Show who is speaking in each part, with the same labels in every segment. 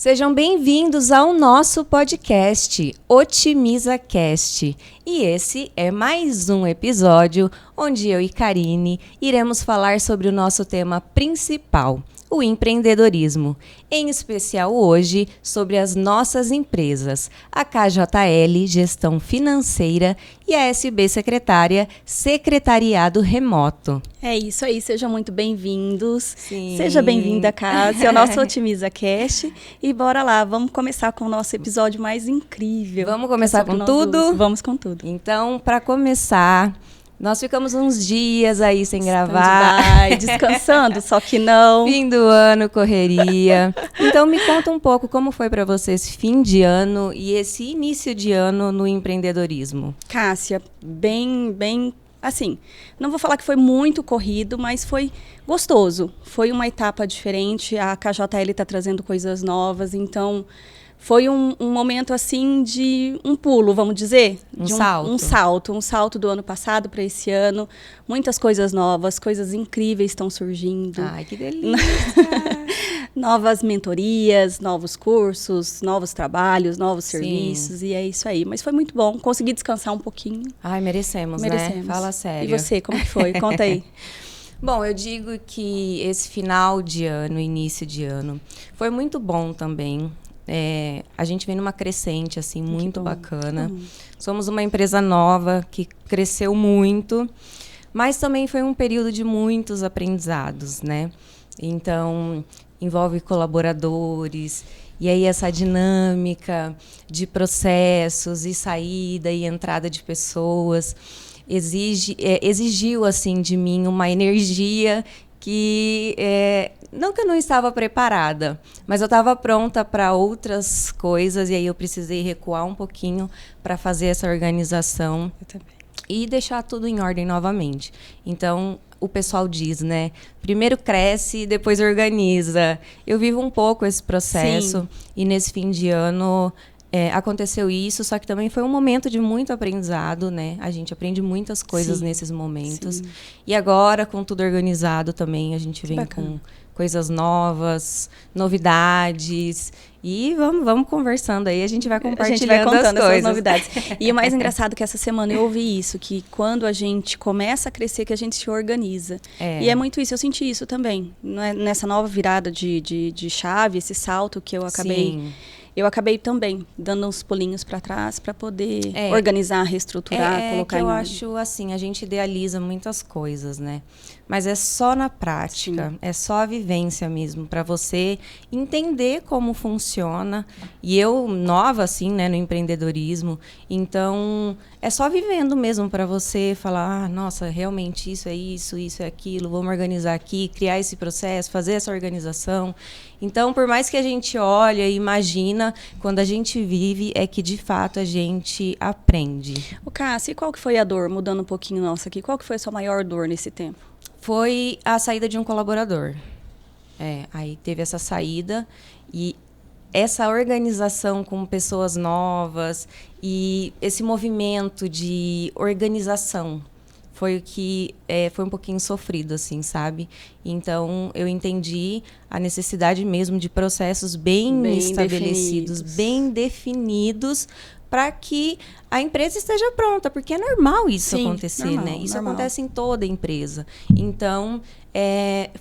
Speaker 1: Sejam bem-vindos ao nosso podcast, OtimizaCast. E esse é mais um episódio onde eu e Karine iremos falar sobre o nosso tema principal, o empreendedorismo. Em especial hoje sobre as nossas empresas, a KJL Gestão Financeira e a SB Secretária Secretariado Remoto.
Speaker 2: É isso aí, sejam muito bem-vindos.
Speaker 1: Sim.
Speaker 2: Seja bem-vinda, Cássia, ao nosso OtimizaCast. E bora lá, vamos começar com o nosso episódio mais incrível.
Speaker 1: Vamos começar com tudo?
Speaker 2: Vamos com tudo.
Speaker 1: Então, para começar, nós ficamos uns dias aí sem gravar.
Speaker 2: Descansando, só que não.
Speaker 1: Fim do ano, correria. Então, me conta um pouco como foi para você esse fim de ano e esse início de ano no empreendedorismo.
Speaker 2: Cássia, bem, assim, não vou falar que foi muito corrido, mas foi gostoso. Foi uma etapa diferente, a KJL está trazendo coisas novas, então foi um momento assim de um pulo, vamos dizer. Um salto do ano passado para esse ano. Muitas coisas novas, coisas incríveis estão surgindo.
Speaker 1: Ai, que delícia!
Speaker 2: Novas mentorias, novos cursos, novos trabalhos, novos serviços, e é isso aí. Mas foi muito bom, consegui descansar um pouquinho.
Speaker 1: Ai, merecemos, né? Fala sério.
Speaker 2: E você, como que foi? Conta aí.
Speaker 1: Bom, eu digo que esse final de ano, início de ano, foi muito bom também. A gente vem numa crescente, assim, muito bacana. Somos uma empresa nova que cresceu muito, mas também foi um período de muitos aprendizados, né? Então, envolve colaboradores, e aí essa dinâmica de processos e saída e entrada de pessoas exigiu, assim, de mim uma energia que não que eu não estava preparada, mas eu estava pronta para outras coisas, e aí eu precisei recuar um pouquinho para fazer essa organização e deixar tudo em ordem novamente. Então, o pessoal diz, né? Primeiro cresce e depois organiza. Eu vivo um pouco esse processo. Sim. E nesse fim de ano aconteceu isso, só que também foi um momento de muito aprendizado, né? A gente aprende muitas coisas nesses momentos. Sim. E agora, com tudo organizado também, a gente vem com coisas novas, novidades. E vamos conversando aí, a gente vai compartilhando,
Speaker 2: a gente vai contando
Speaker 1: as coisas.
Speaker 2: Essas novidades. E o mais engraçado é que essa semana eu ouvi isso, que quando a gente começa a crescer, que a gente se organiza. E é muito isso, eu senti isso também. Nessa nova virada de chave, esse salto que eu acabei... Sim. Eu acabei também dando uns pulinhos para trás para poder organizar, reestruturar, colocar em ordem.
Speaker 1: Eu acho assim, a gente idealiza muitas coisas, né? Mas é só na prática, sim, é só a vivência mesmo, para você entender como funciona. E eu, nova assim, né, no empreendedorismo, então é só vivendo mesmo para você falar, nossa, realmente isso é aquilo, vamos organizar aqui, criar esse processo, fazer essa organização. Então, por mais que a gente olhe e imagina, quando a gente vive, é que de fato a gente aprende.
Speaker 2: O Cássia, e qual que foi a dor, mudando um pouquinho nossa aqui, qual que foi a sua maior dor nesse tempo?
Speaker 1: Foi a saída de um colaborador. Aí teve essa saída e essa organização com pessoas novas e esse movimento de organização foi o que foi um pouquinho sofrido, assim, sabe? Então, eu entendi a necessidade mesmo de processos bem estabelecidos, bem definidos, para que a empresa esteja pronta, porque é normal isso acontecer, normal, né? Isso acontece em toda empresa. Então,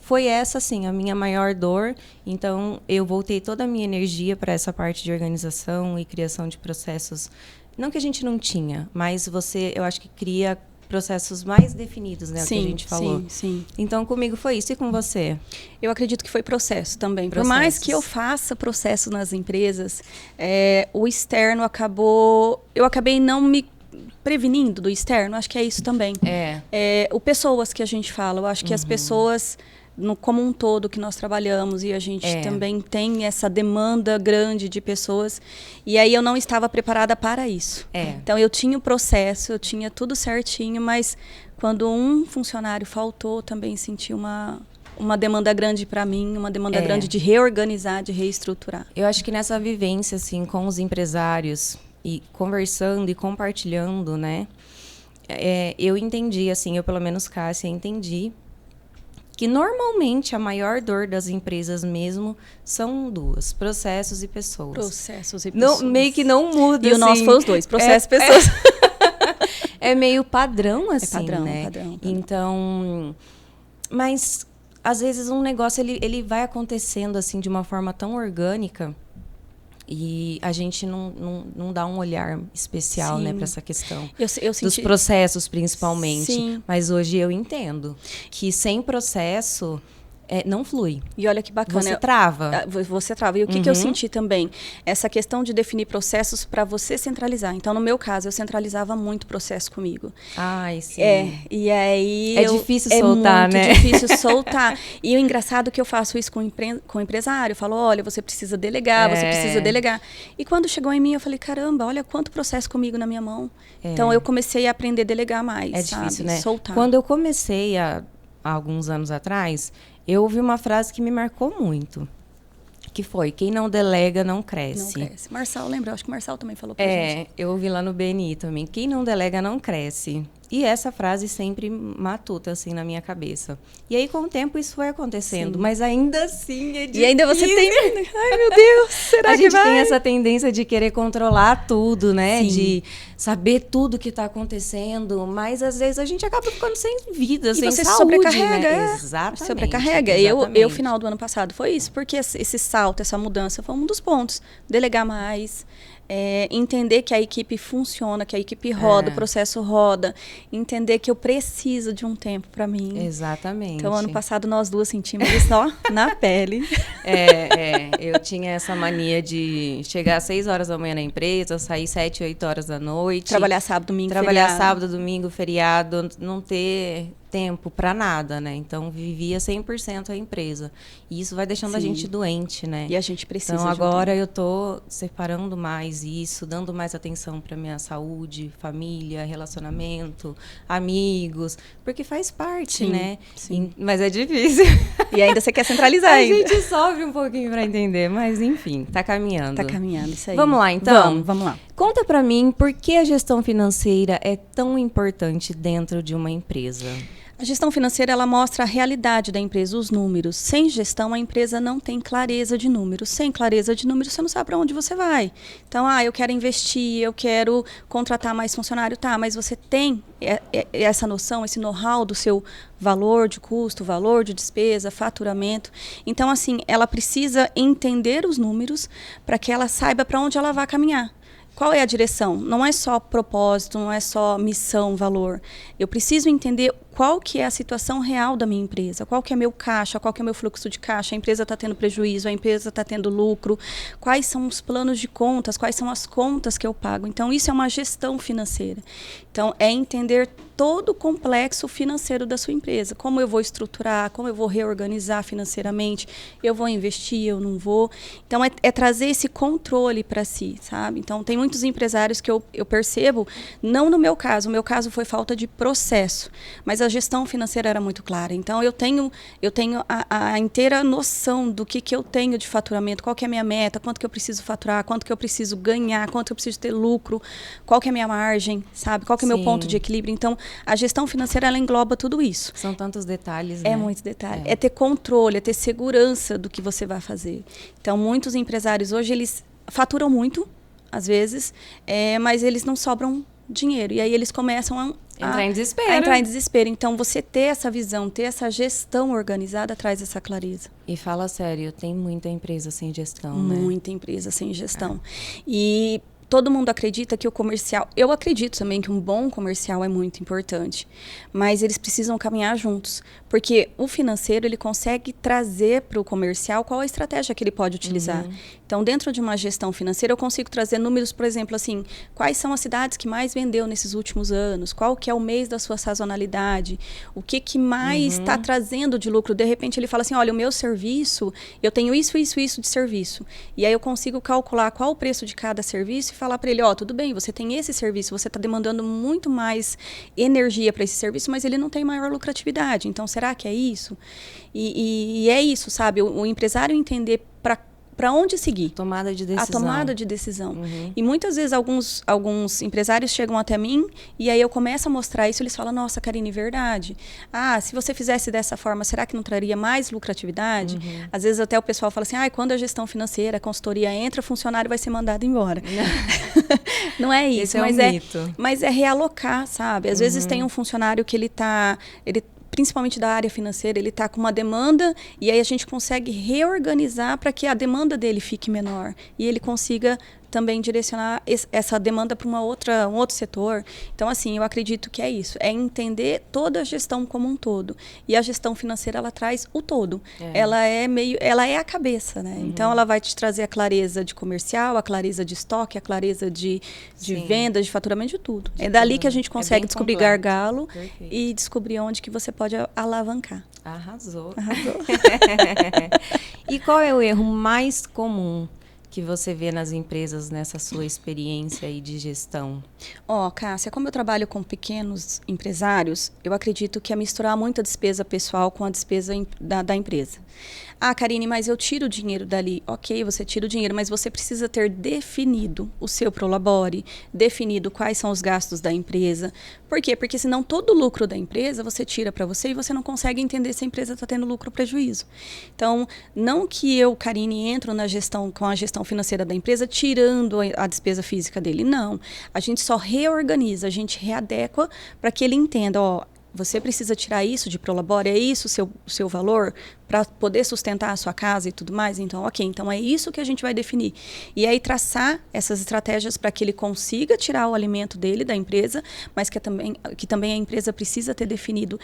Speaker 1: foi essa, assim, a minha maior dor. Então, eu voltei toda a minha energia para essa parte de organização e criação de processos. Não que a gente não tinha, mas eu acho que cria processos mais definidos, né? Sim, o que a gente falou.
Speaker 2: Sim.
Speaker 1: Então, comigo foi isso. E com você? Eu
Speaker 2: acredito que foi processo também. Por mais que eu faça processo nas empresas, o externo eu acabei não me prevenindo do externo. Acho que é isso também. O pessoas que a gente fala. Eu acho que as pessoas, como um todo que nós trabalhamos, e a gente também tem essa demanda grande de pessoas, e aí eu não estava preparada para isso. Então eu tinha o processo, eu tinha tudo certinho, mas quando um funcionário faltou, também senti uma demanda grande para mim, uma demanda grande de reorganizar, de reestruturar.
Speaker 1: Eu acho que nessa vivência, assim, com os empresários, e conversando e compartilhando, né, eu entendi, assim, eu pelo menos, Cássia, entendi que normalmente a maior dor das empresas mesmo são duas, processos e pessoas.
Speaker 2: Processos e pessoas.
Speaker 1: Meio que não muda,
Speaker 2: e
Speaker 1: assim.
Speaker 2: o nosso foi os dois, processos e pessoas.
Speaker 1: É meio padrão, assim,
Speaker 2: padrão,
Speaker 1: né?
Speaker 2: Padrão.
Speaker 1: Então, mas às vezes um negócio ele vai acontecendo assim de uma forma tão orgânica e a gente não dá um olhar especial, né, para essa questão
Speaker 2: eu senti...
Speaker 1: dos processos, principalmente.
Speaker 2: Sim.
Speaker 1: Mas hoje eu entendo que sem processo não flui.
Speaker 2: E olha que bacana.
Speaker 1: Você trava.
Speaker 2: Você trava. E o que eu senti também? Essa questão de definir processos para você centralizar. Então, no meu caso, eu centralizava muito processo comigo.
Speaker 1: Ai, sim.
Speaker 2: E aí...
Speaker 1: É difícil soltar, né?
Speaker 2: É muito difícil soltar. E o engraçado é que eu faço isso com o empresário. Eu falo, olha, você precisa delegar, você precisa delegar. E quando chegou em mim, eu falei, caramba, olha quanto processo comigo na minha mão. Então, eu comecei a aprender a delegar mais,
Speaker 1: difícil, né?
Speaker 2: Soltar.
Speaker 1: Quando eu comecei há alguns anos atrás, eu ouvi uma frase que me marcou muito, que foi, quem não delega não cresce.
Speaker 2: Não cresce. Marçal, lembra? Acho que o Marçal também falou pra gente.
Speaker 1: Eu ouvi lá no BNI também, quem não delega não cresce. E essa frase sempre matuta, assim, na minha cabeça. E aí, com o tempo, isso foi acontecendo. Sim. Mas ainda assim é difícil.
Speaker 2: E ainda você tem... Ai, meu Deus, será que vai?
Speaker 1: A gente tem essa tendência de querer controlar tudo, né? Sim. De saber tudo que está acontecendo. Mas, às vezes, a gente acaba ficando sem vida, sem
Speaker 2: você
Speaker 1: saúde,
Speaker 2: sobrecarrega,
Speaker 1: né? Exatamente.
Speaker 2: Sobrecarrega.
Speaker 1: Exatamente.
Speaker 2: Eu, final do ano passado, foi isso. Porque esse salto, essa mudança, foi um dos pontos. Delegar mais... entender que a equipe funciona, que a equipe roda, o processo roda, entender que eu preciso de um tempo para mim.
Speaker 1: Exatamente.
Speaker 2: Então, ano passado, nós duas sentimos isso na pele.
Speaker 1: Eu tinha essa mania de chegar às 6 horas da manhã na empresa, sair 7, 8 horas da noite.
Speaker 2: Trabalhar sábado, domingo,
Speaker 1: feriado, não ter tempo para nada, né? Então, vivia 100% a empresa. E isso vai deixando a gente doente, né?
Speaker 2: E a gente precisa.
Speaker 1: Então, agora eu tô separando mais isso, dando mais atenção para minha saúde, família, relacionamento, amigos, porque faz parte, né?
Speaker 2: Sim.
Speaker 1: Mas é difícil.
Speaker 2: E ainda você quer centralizar
Speaker 1: ainda. A gente sofre um pouquinho para entender, mas enfim, tá caminhando.
Speaker 2: Tá caminhando, isso aí.
Speaker 1: Vamos lá, então?
Speaker 2: Vamos lá.
Speaker 1: Conta para mim por que a gestão financeira é tão importante dentro de uma empresa.
Speaker 2: A gestão financeira, ela mostra a realidade da empresa, os números. Sem gestão, a empresa não tem clareza de números. Sem clareza de números, você não sabe para onde você vai. Então, eu quero investir, eu quero contratar mais funcionário. Tá, mas você tem essa noção, esse know-how do seu valor de custo, valor de despesa, faturamento. Então, assim, ela precisa entender os números para que ela saiba para onde ela vai caminhar. Qual é a direção? Não é só propósito, não é só missão, valor. Eu preciso entender qual que é a situação real da minha empresa, qual que é meu caixa, qual que é meu fluxo de caixa, a empresa está tendo prejuízo, a empresa está tendo lucro, quais são os planos de contas, quais são as contas que eu pago. Então, isso é uma gestão financeira. Então, é entender todo o complexo financeiro da sua empresa, como eu vou estruturar, como eu vou reorganizar financeiramente, eu vou investir, eu não vou. Então, é trazer esse controle para si, sabe? Então, tem muitos empresários que eu percebo, não no meu caso, o meu caso foi falta de processo, mas a gestão financeira era muito clara. Então, eu tenho a inteira noção do que eu tenho de faturamento, qual que é a minha meta, quanto que eu preciso faturar, quanto que eu preciso ganhar, quanto que eu preciso ter lucro, qual que é a minha margem, sabe? Qual que é o meu ponto de equilíbrio. Então, a gestão financeira, ela engloba tudo isso.
Speaker 1: São tantos detalhes, né?
Speaker 2: É muito detalhe. É ter controle, é ter segurança do que você vai fazer. Então, muitos empresários hoje, eles faturam muito, às vezes, mas eles não sobram dinheiro. E aí eles começam a
Speaker 1: entrar em
Speaker 2: desespero. Então, você ter essa visão, ter essa gestão organizada, traz essa clareza.
Speaker 1: E fala sério, tem muita empresa sem gestão,
Speaker 2: Muita empresa sem gestão. E todo mundo acredita que o comercial... Eu acredito também que um bom comercial é muito importante. Mas eles precisam caminhar juntos. Porque o financeiro, ele consegue trazer para o comercial qual a estratégia que ele pode utilizar. Então, dentro de uma gestão financeira, eu consigo trazer números, por exemplo, assim, quais são as cidades que mais vendeu nesses últimos anos? Qual que é o mês da sua sazonalidade? O que mais está trazendo de lucro? De repente, ele fala assim, olha, o meu serviço, eu tenho isso de serviço. E aí eu consigo calcular qual o preço de cada serviço e falar para ele, tudo bem, você tem esse serviço, você está demandando muito mais energia para esse serviço, mas ele não tem maior lucratividade. Então, será que é isso? E é isso, sabe? O empresário entender para para onde seguir.
Speaker 1: Tomada de decisão.
Speaker 2: A tomada de decisão. E muitas vezes alguns empresários chegam até mim e aí eu começo a mostrar isso, eles falam, nossa, Karine, verdade. Se você fizesse dessa forma, será que não traria mais lucratividade? Às vezes até o pessoal fala assim, quando a gestão financeira, a consultoria entra, o funcionário vai ser mandado embora. Não é isso, mas é realocar, sabe? Às vezes tem um funcionário que ele principalmente da área financeira, ele está com uma demanda e aí a gente consegue reorganizar para que a demanda dele fique menor e ele consiga também direcionar essa demanda para um outro setor. Então, assim, eu acredito que é isso. É entender toda a gestão como um todo. E a gestão financeira, ela traz o todo. Ela é a cabeça, né? Então, ela vai te trazer a clareza de comercial, a clareza de estoque, a clareza de venda, de faturamento, de tudo. É dali que a gente consegue descobrir gargalo e descobrir onde que você pode alavancar.
Speaker 1: Arrasou. E qual é o erro mais comum que você vê nas empresas nessa sua experiência aí de gestão?
Speaker 2: Cássia, como eu trabalho com pequenos empresários, eu acredito que é misturar muito a despesa pessoal com a despesa da empresa. Karine, mas eu tiro o dinheiro dali. Ok, você tira o dinheiro, mas você precisa ter definido o seu Prolabore, definido quais são os gastos da empresa. Por quê? Porque senão todo o lucro da empresa você tira para você e você não consegue entender se a empresa está tendo lucro ou prejuízo. Então, não que eu, Karine, entro com a gestão financeira da empresa tirando a despesa física dele. Não. A gente só reorganiza, a gente readequa para que ele entenda, você precisa tirar isso de Prolabore, é isso o seu valor para poder sustentar a sua casa e tudo mais? Então, então é isso que a gente vai definir. E aí traçar essas estratégias para que ele consiga tirar o alimento dele da empresa, mas que também a empresa precisa ter definido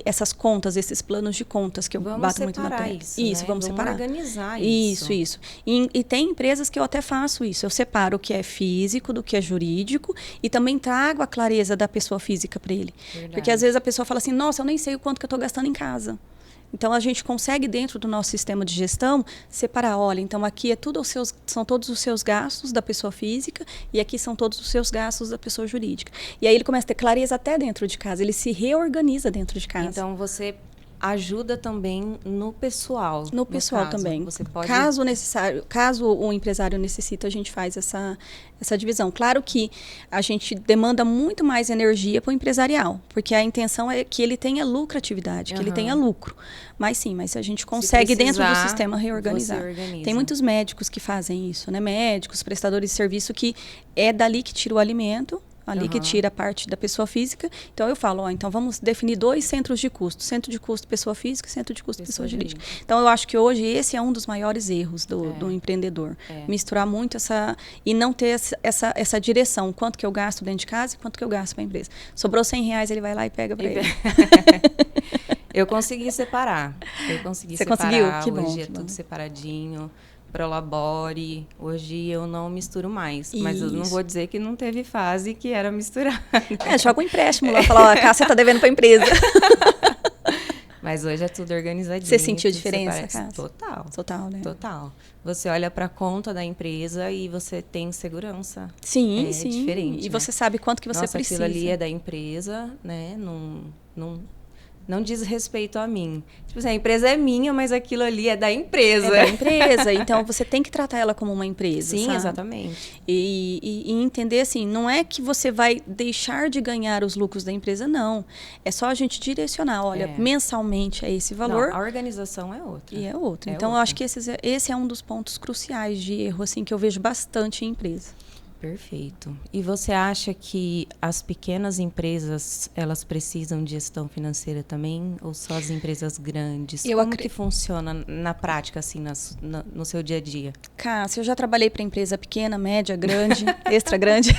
Speaker 2: essas contas, esses planos de contas que eu bato muito na tecla. Isso, vamos separar.
Speaker 1: Organizar isso.
Speaker 2: Isso. E tem empresas que eu até faço isso. Eu separo o que é físico do que é jurídico e também trago a clareza da pessoa física para ele. Verdade. Porque às vezes a pessoa fala assim, nossa, eu nem sei o quanto que eu estou gastando em casa. Então, a gente consegue, dentro do nosso sistema de gestão, separar, então aqui são todos os seus gastos da pessoa física e aqui são todos os seus gastos da pessoa jurídica. E aí ele começa a ter clareza até dentro de casa, ele se reorganiza dentro de casa.
Speaker 1: Então, você ajuda também no pessoal.
Speaker 2: No pessoal caso, também.
Speaker 1: Você pode...
Speaker 2: Caso o empresário necessita, a gente faz essa divisão. Claro que a gente demanda muito mais energia para o empresarial, porque a intenção é que ele tenha lucratividade, que ele tenha lucro. Mas a gente consegue, dentro do sistema, reorganizar. Tem muitos médicos que fazem isso, né? Médicos, prestadores de serviço, que é dali que tira o alimento, ali que tira a parte da pessoa física. Então, eu falo, então vamos definir 2 centros de custo. Centro de custo pessoa física e centro de custo pessoa jurídica. Então, eu acho que hoje esse é um dos maiores erros do empreendedor. Misturar muito e não ter essa direção. Quanto que eu gasto dentro de casa e quanto que eu gasto para a empresa. Sobrou R$100, ele vai lá e pega para ele.
Speaker 1: Eu consegui separar.
Speaker 2: Você conseguiu? Que bom.
Speaker 1: Hoje é tudo separadinho. Prolabore, hoje eu não misturo mais. Isso. Mas eu não vou dizer que não teve fase que era misturar.
Speaker 2: Joga um empréstimo lá, fala, a Cássia tá devendo pra empresa.
Speaker 1: Mas hoje é tudo organizadinho.
Speaker 2: Você sentiu diferença, Cássia?
Speaker 1: Total, né? Total. Você olha pra conta da empresa e você tem segurança.
Speaker 2: Sim.
Speaker 1: É diferente,
Speaker 2: E você sabe quanto que você precisa.
Speaker 1: Aquilo ali é da empresa, né? Não diz respeito a mim. Tipo assim, a empresa é minha, mas aquilo ali é da empresa.
Speaker 2: É da empresa, então você tem que tratar ela como uma empresa,
Speaker 1: Sim,
Speaker 2: sabe?
Speaker 1: Exatamente.
Speaker 2: E entender assim, não é que você vai deixar de ganhar os lucros da empresa, não. É só a gente direcionar, mensalmente é esse valor.
Speaker 1: Não, a organização é outra.
Speaker 2: E é outra. Então, eu acho que esse é um dos pontos cruciais de erro, assim, que eu vejo bastante em empresa.
Speaker 1: Perfeito. E você acha que as pequenas empresas, elas precisam de gestão financeira também? Ou só as empresas grandes? Como que funciona na prática, assim, no seu dia a dia?
Speaker 2: Cássia, eu já trabalhei para empresa pequena, média, grande, extra grande.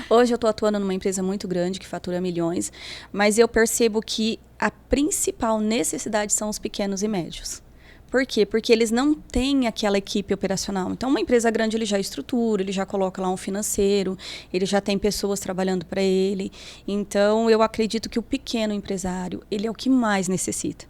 Speaker 2: Hoje eu estou atuando numa empresa muito grande, que fatura milhões. Mas eu percebo que a principal necessidade são os pequenos e médios. Por quê? Porque eles não têm aquela equipe operacional. Então, uma empresa grande, ele já estrutura, ele já coloca lá um financeiro, ele já tem pessoas trabalhando para ele. Então, eu acredito que o pequeno empresário, ele é o que mais necessita.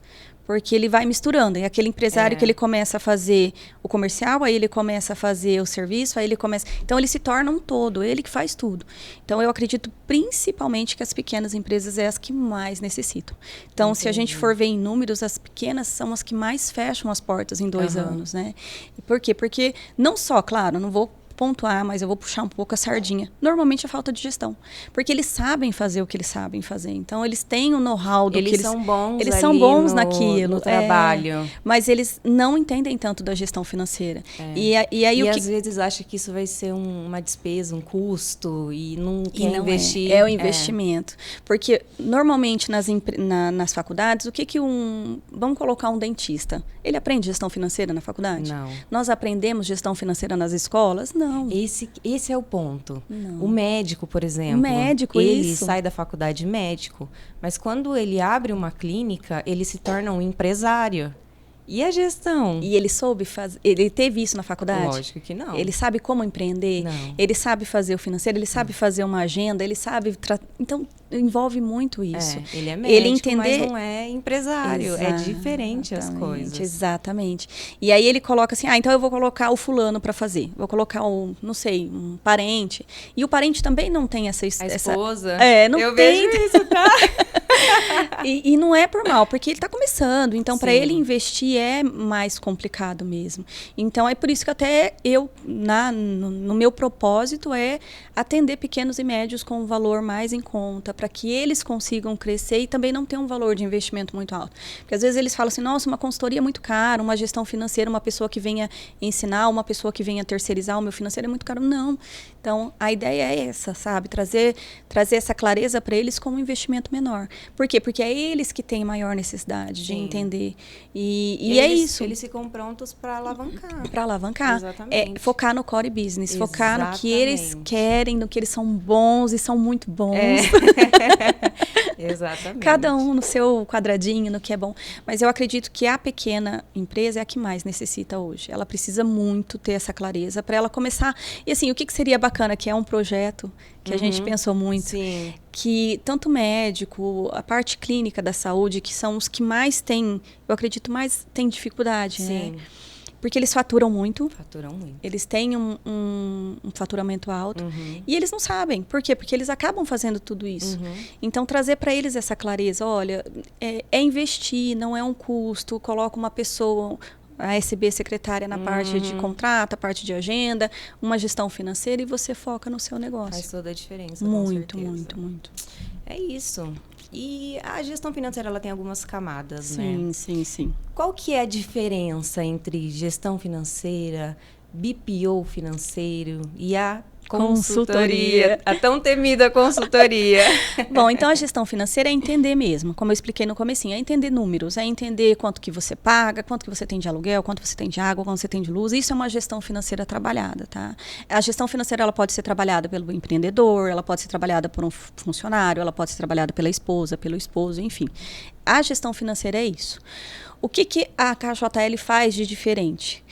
Speaker 2: Porque ele vai misturando. E aquele empresário que ele começa a fazer o comercial, aí ele começa a fazer o serviço, aí ele começa... Então, ele se torna um todo, ele que faz tudo. Então, eu acredito principalmente que as pequenas empresas é as que mais necessitam. Então, se a gente for ver em números, as pequenas são as que mais fecham as portas em 2 anos, né? E por quê? Porque não só, claro, não vou pontuar, mas eu vou puxar um pouco a sardinha. Normalmente é falta de gestão. Porque eles sabem fazer o que eles sabem fazer. Então, eles têm o know-how do que eles...
Speaker 1: Eles são bons
Speaker 2: naquilo.
Speaker 1: No trabalho.
Speaker 2: Mas eles não entendem tanto da gestão financeira. E aí
Speaker 1: às vezes acha que isso vai ser uma despesa, um custo, e não quer investir.
Speaker 2: É o investimento. Porque, normalmente, nas faculdades, o que vamos colocar um dentista. Ele aprende gestão financeira na faculdade?
Speaker 1: Não.
Speaker 2: Nós aprendemos gestão financeira nas escolas? Não.
Speaker 1: Esse é o ponto.
Speaker 2: Não.
Speaker 1: O médico, por exemplo.
Speaker 2: O médico,
Speaker 1: ele sai da faculdade médico, mas quando ele abre uma clínica, ele se torna um empresário. E a gestão?
Speaker 2: E ele soube fazer... Ele teve isso na faculdade?
Speaker 1: Lógico que não.
Speaker 2: Ele sabe como empreender?
Speaker 1: Não.
Speaker 2: Ele sabe fazer o financeiro? Ele sabe fazer uma agenda? Ele sabe... Então, envolve muito isso.
Speaker 1: Ele é médico, mas não é empresário. É diferente as coisas.
Speaker 2: Exatamente. E aí ele coloca assim, então eu vou colocar o fulano para fazer. Vou colocar um parente. E o parente também não tem essa...
Speaker 1: A esposa?
Speaker 2: Não
Speaker 1: eu
Speaker 2: tem.
Speaker 1: vejo isso, tá?
Speaker 2: e não é por mal, porque ele está começando. Então, para ele investir é mais complicado mesmo. Então, é por isso que até eu, no meu propósito, é atender pequenos e médios com um valor mais em conta, para que eles consigam crescer e também não ter um valor de investimento muito alto. Porque às vezes eles falam assim, nossa, uma consultoria é muito cara, uma gestão financeira, uma pessoa que venha ensinar, uma pessoa que venha terceirizar o meu financeiro é muito caro. Não. Então, a ideia é essa, sabe? Trazer essa clareza para eles com um investimento menor. Por quê? Porque é eles que têm maior necessidade de entender. E é isso.
Speaker 1: Eles ficam prontos para alavancar.
Speaker 2: Para alavancar.
Speaker 1: Exatamente.
Speaker 2: É focar no core business, focar no que eles querem, no que eles são bons e são muito bons.
Speaker 1: Exatamente.
Speaker 2: Cada um no seu quadradinho, no que é bom. Mas eu acredito que a pequena empresa é a que mais necessita hoje. Ela precisa muito ter essa clareza para ela começar. E assim, o que seria bacana, que é um projeto que a gente pensou muito.
Speaker 1: Sim.
Speaker 2: Que tanto o médico, a parte clínica da saúde, que são os que mais têm, eu acredito, mais têm dificuldade, né? Porque eles faturam muito. Eles têm um faturamento alto. E eles não sabem. Por quê? Porque eles acabam fazendo tudo isso. Então, trazer para eles essa clareza. Olha, é investir, não é um custo. Coloca uma pessoa, a SB secretária na parte de contrato, a parte de agenda, uma gestão financeira e você foca no seu negócio.
Speaker 1: Faz toda a diferença,
Speaker 2: muito, muito, muito.
Speaker 1: É isso. E a gestão financeira, ela tem algumas camadas, né?
Speaker 2: Sim.
Speaker 1: Qual que é a diferença entre gestão financeira, BPO financeiro e a consultoria? A tão temida consultoria.
Speaker 2: Bom, então a gestão financeira é entender mesmo, como eu expliquei no comecinho, é entender números, é entender quanto que você paga, quanto que você tem de aluguel, quanto você tem de água, quanto você tem de luz. Isso é uma gestão financeira trabalhada, tá? A gestão financeira, ela pode ser trabalhada pelo empreendedor, ela pode ser trabalhada por um funcionário, ela pode ser trabalhada pela esposa, pelo esposo, enfim. A gestão financeira é isso. O que a KJL faz de diferente?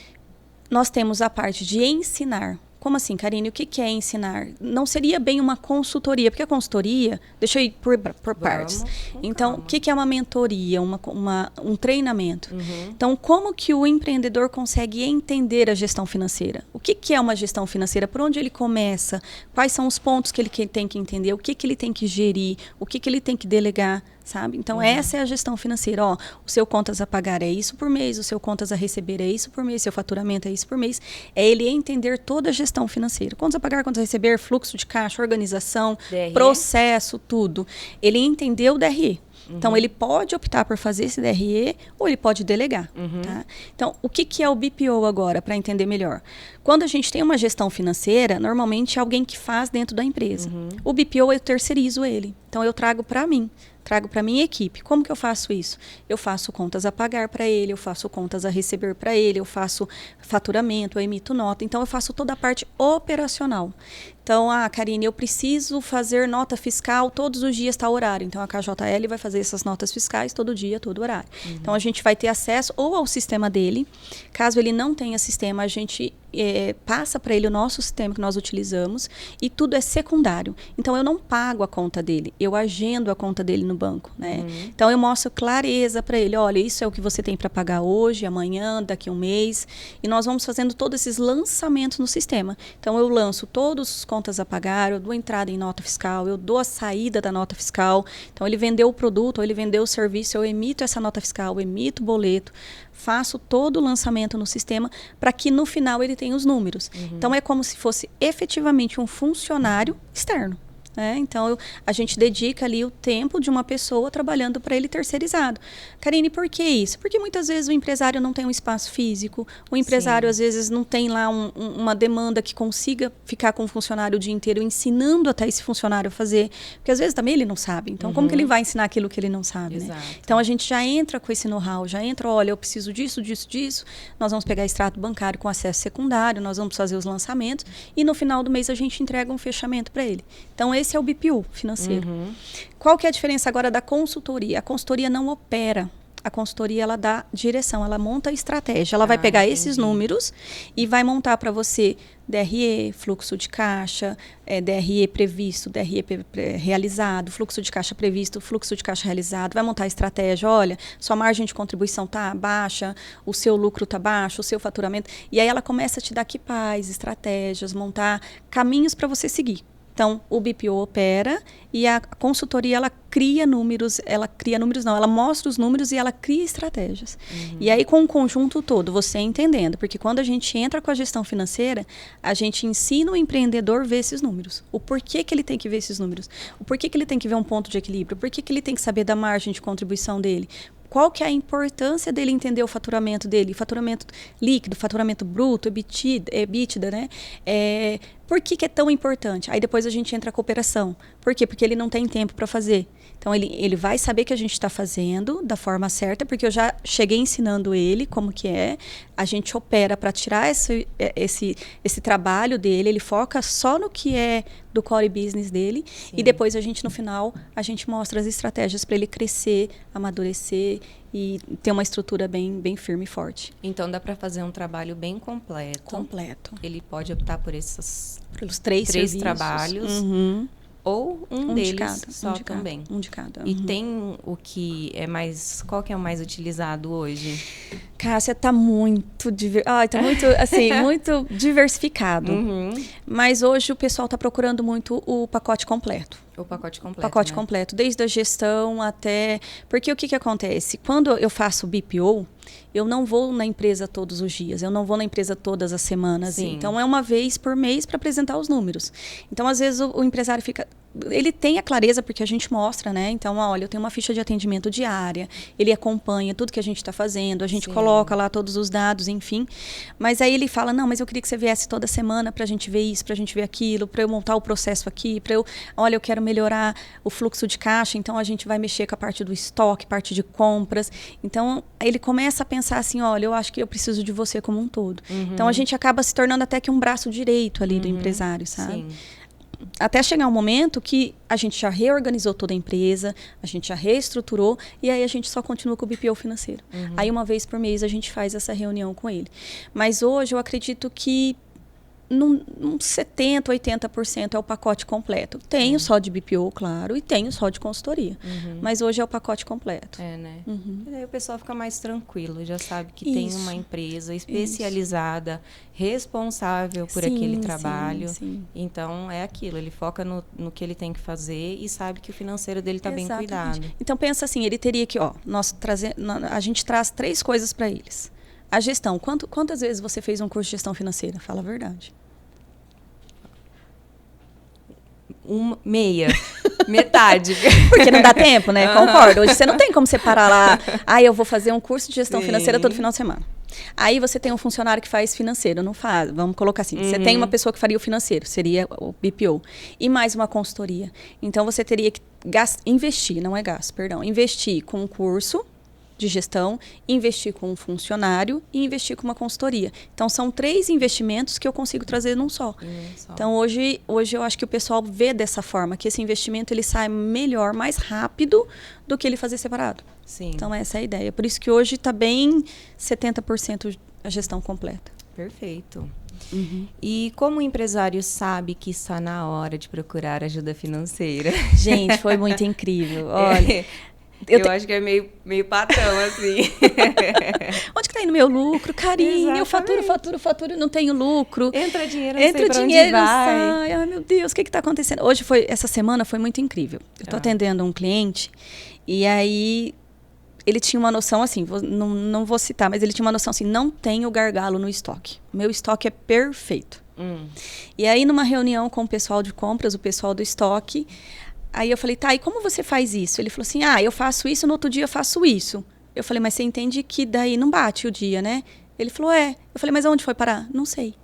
Speaker 2: Nós temos a parte de ensinar. Como assim, Karine? O que é ensinar? Não seria bem uma consultoria, porque a consultoria... Deixa eu ir por partes. Então, o que é uma mentoria, um treinamento? Então, como que o empreendedor consegue entender a gestão financeira? O que é uma gestão financeira? Por onde ele começa? Quais são os pontos que ele tem que entender? O que ele tem que gerir? O que ele tem que delegar? Sabe? Então, essa é a gestão financeira. O seu contas a pagar é isso por mês, o seu contas a receber é isso por mês, seu faturamento é isso por mês. É ele entender toda a gestão financeira. Contas a pagar, contas a receber, fluxo de caixa, organização,
Speaker 1: DRE.
Speaker 2: Processo, tudo. Ele entendeu o DRE. Então, ele pode optar por fazer esse DRE ou ele pode delegar. Tá? Então, o que é o BPO agora, para entender melhor? Quando a gente tem uma gestão financeira, normalmente é alguém que faz dentro da empresa. O BPO, eu terceirizo ele. Então, eu trago para mim. Trago para minha equipe. Como que eu faço isso? Eu faço contas a pagar para ele, eu faço contas a receber para ele, eu faço faturamento, eu emito nota. Então, eu faço toda a parte operacional. Então, Karine, eu preciso fazer nota fiscal todos os dias, tal horário. Então, a KJL vai fazer essas notas fiscais todo dia, todo horário. Então, a gente vai ter acesso ou ao sistema dele. Caso ele não tenha sistema, a gente passa para ele o nosso sistema que nós utilizamos e tudo é secundário. Então, eu não pago a conta dele, eu agendo a conta dele no banco, né? Então, eu mostro clareza para ele, olha, isso é o que você tem para pagar hoje, amanhã, daqui a um mês, e nós vamos fazendo todos esses lançamentos no sistema. Então, eu lanço todas as contas a pagar, eu dou entrada em nota fiscal, eu dou a saída da nota fiscal. Então, ele vendeu o produto, ou ele vendeu o serviço, eu emito essa nota fiscal, eu emito o boleto, faço todo o lançamento no sistema para que no final ele tenha os números. Então, é como se fosse efetivamente um funcionário externo. Então, a gente dedica ali o tempo de uma pessoa trabalhando para ele terceirizado. Karine, por que isso? Porque muitas vezes o empresário não tem um espaço físico, o empresário às vezes não tem lá uma demanda que consiga ficar com o funcionário o dia inteiro ensinando até esse funcionário a fazer, porque às vezes também ele não sabe. Então, como que ele vai ensinar aquilo que ele não sabe? Né? Então, a gente já entra com esse know-how, já entra, olha, eu preciso disso, nós vamos pegar extrato bancário com acesso secundário, nós vamos fazer os lançamentos e no final do mês a gente entrega um fechamento para ele. Então, esse é o BPO financeiro. Qual que é a diferença agora da consultoria? A consultoria não opera. A consultoria, ela dá direção, ela monta a estratégia. Ela vai pegar esses números e vai montar para você DRE, fluxo de caixa, DRE previsto, DRE realizado, fluxo de caixa previsto, fluxo de caixa realizado. Vai montar a estratégia, olha, sua margem de contribuição está baixa, o seu lucro está baixo, o seu faturamento. E aí ela começa a te dar KPIs, estratégias, montar caminhos para você seguir. Então, o BPO opera e a consultoria, ela cria números, ela mostra os números e ela cria estratégias. E aí, com o conjunto todo, você entendendo, porque quando a gente entra com a gestão financeira, a gente ensina o empreendedor a ver esses números. O porquê que ele tem que ver esses números, o porquê que ele tem que ver um ponto de equilíbrio, o porquê que ele tem que saber da margem de contribuição dele. Qual que é a importância dele entender o faturamento dele? Faturamento líquido, faturamento bruto, EBITDA, né? Por que é tão importante? Aí depois a gente entra a cooperação. Por quê? Porque ele não tem tempo para fazer. Então, ele vai saber que a gente está fazendo da forma certa, porque eu já cheguei ensinando ele como que é. A gente opera para tirar esse trabalho dele, ele foca só no que é do core business dele. Sim. E depois, no final, a gente mostra as estratégias para ele crescer, amadurecer e ter uma estrutura bem firme e forte.
Speaker 1: Então, dá para fazer um trabalho bem completo.
Speaker 2: Completo.
Speaker 1: Ele pode optar pelos três
Speaker 2: trabalhos.
Speaker 1: Ou um deles de cada, só também.
Speaker 2: Um de cada.
Speaker 1: E tem o que é mais... Qual que é o mais utilizado hoje?
Speaker 2: Cássia, tá muito muito diversificado. Mas hoje o pessoal tá procurando muito o pacote completo.
Speaker 1: O pacote completo,
Speaker 2: pacote completo, desde a gestão até... Porque o que acontece? Quando eu faço BPO, eu não vou na empresa todos os dias, eu não vou na empresa todas as semanas. Sim. Então, é uma vez por mês para apresentar os números. Então, às vezes, o empresário fica... Ele tem a clareza, porque a gente mostra, né? Então, olha, eu tenho uma ficha de atendimento diária, ele acompanha tudo que a gente está fazendo, a gente coloca lá todos os dados, enfim. Mas aí ele fala, não, mas eu queria que você viesse toda semana para a gente ver isso, para a gente ver aquilo, para eu montar o processo aqui, olha, eu quero melhorar o fluxo de caixa, então a gente vai mexer com a parte do estoque, parte de compras. Então, ele começa a pensar assim, olha, eu acho que eu preciso de você como um todo. Então, a gente acaba se tornando até que um braço direito ali do empresário, sabe? Sim. Até chegar um momento que a gente já reorganizou toda a empresa, a gente já reestruturou e aí a gente só continua com o BPO financeiro. Aí uma vez por mês a gente faz essa reunião com ele. Mas hoje eu acredito que num 70%, 80% é o pacote completo. Tenho só de BPO, claro, e tenho só de consultoria. Mas hoje é o pacote completo.
Speaker 1: Né? E aí o pessoal fica mais tranquilo, já sabe que tem uma empresa especializada, responsável por aquele trabalho. Sim. Então, é aquilo, ele foca no que ele tem que fazer e sabe que o financeiro dele está bem cuidado.
Speaker 2: Então, pensa assim, ele teria que, a gente traz 3 coisas para eles. A gestão. Quantas vezes você fez um curso de gestão financeira? Fala a verdade.
Speaker 1: Metade.
Speaker 2: Porque não dá tempo, né? Concordo. Hoje você não tem como separar lá. Eu vou fazer um curso de gestão financeira todo final de semana. Aí você tem um funcionário que faz financeiro, não faz. Vamos colocar assim. Você tem uma pessoa que faria o financeiro, seria o BPO. E mais uma consultoria. Então você teria que investir com um curso de gestão, investir com um funcionário e investir com uma consultoria. Então, são 3 investimentos que eu consigo trazer num só. Então, hoje eu acho que o pessoal vê dessa forma, que esse investimento ele sai melhor, mais rápido do que ele fazer separado.
Speaker 1: Sim.
Speaker 2: Então, essa é a ideia. Por isso que hoje está bem 70% a gestão completa.
Speaker 1: Perfeito. E como o empresário sabe que está na hora de procurar ajuda financeira?
Speaker 2: Gente, foi muito incrível. Olha,
Speaker 1: eu acho que é meio patrão, assim.
Speaker 2: Onde que tá indo meu lucro? Carinho, eu faturo, não tenho lucro.
Speaker 1: Entra dinheiro, não sei pra onde vai.
Speaker 2: Sai. Ai, meu Deus, o que tá acontecendo? Essa semana foi muito incrível. Eu tô atendendo um cliente e aí ele tinha uma noção assim, não vou citar, mas ele tinha uma noção assim, não tenho gargalo no estoque. Meu estoque é perfeito. E aí, numa reunião com o pessoal de compras, o pessoal do estoque, aí eu falei, tá, e como você faz isso? Ele falou assim, eu faço isso, no outro dia eu faço isso. Eu falei, mas você entende que daí não bate o dia, né? Ele falou, é. Eu falei, mas aonde foi parar? Não sei.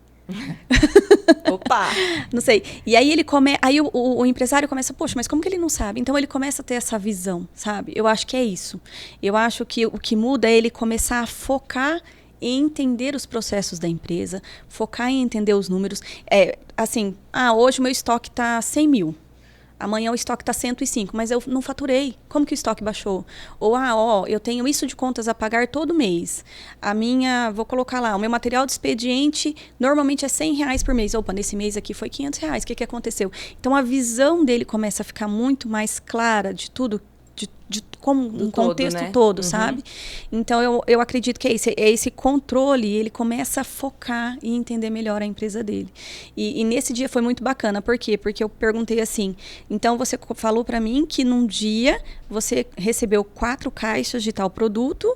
Speaker 1: Opa!
Speaker 2: Não sei. E aí aí o empresário começa, poxa, mas como que ele não sabe? Então ele começa a ter essa visão, sabe? Eu acho que é isso. Eu acho que o que muda é ele começar a focar em entender os processos da empresa, focar em entender os números. Assim, hoje o meu estoque está 100 mil. Amanhã o estoque está 105, mas eu não faturei. Como que o estoque baixou? Ou, eu tenho isso de contas a pagar todo mês. Vou colocar lá, o meu material de expediente normalmente é R$100 por mês. Opa, nesse mês aqui foi R$500. O que aconteceu? Então, a visão dele começa a ficar muito mais clara de tudo, como um contexto todo, sabe? Então, eu acredito que é esse controle, ele começa a focar e entender melhor a empresa dele. E nesse dia foi muito bacana. Por quê? Porque eu perguntei assim, então você falou para mim que num dia você recebeu 4 caixas de tal produto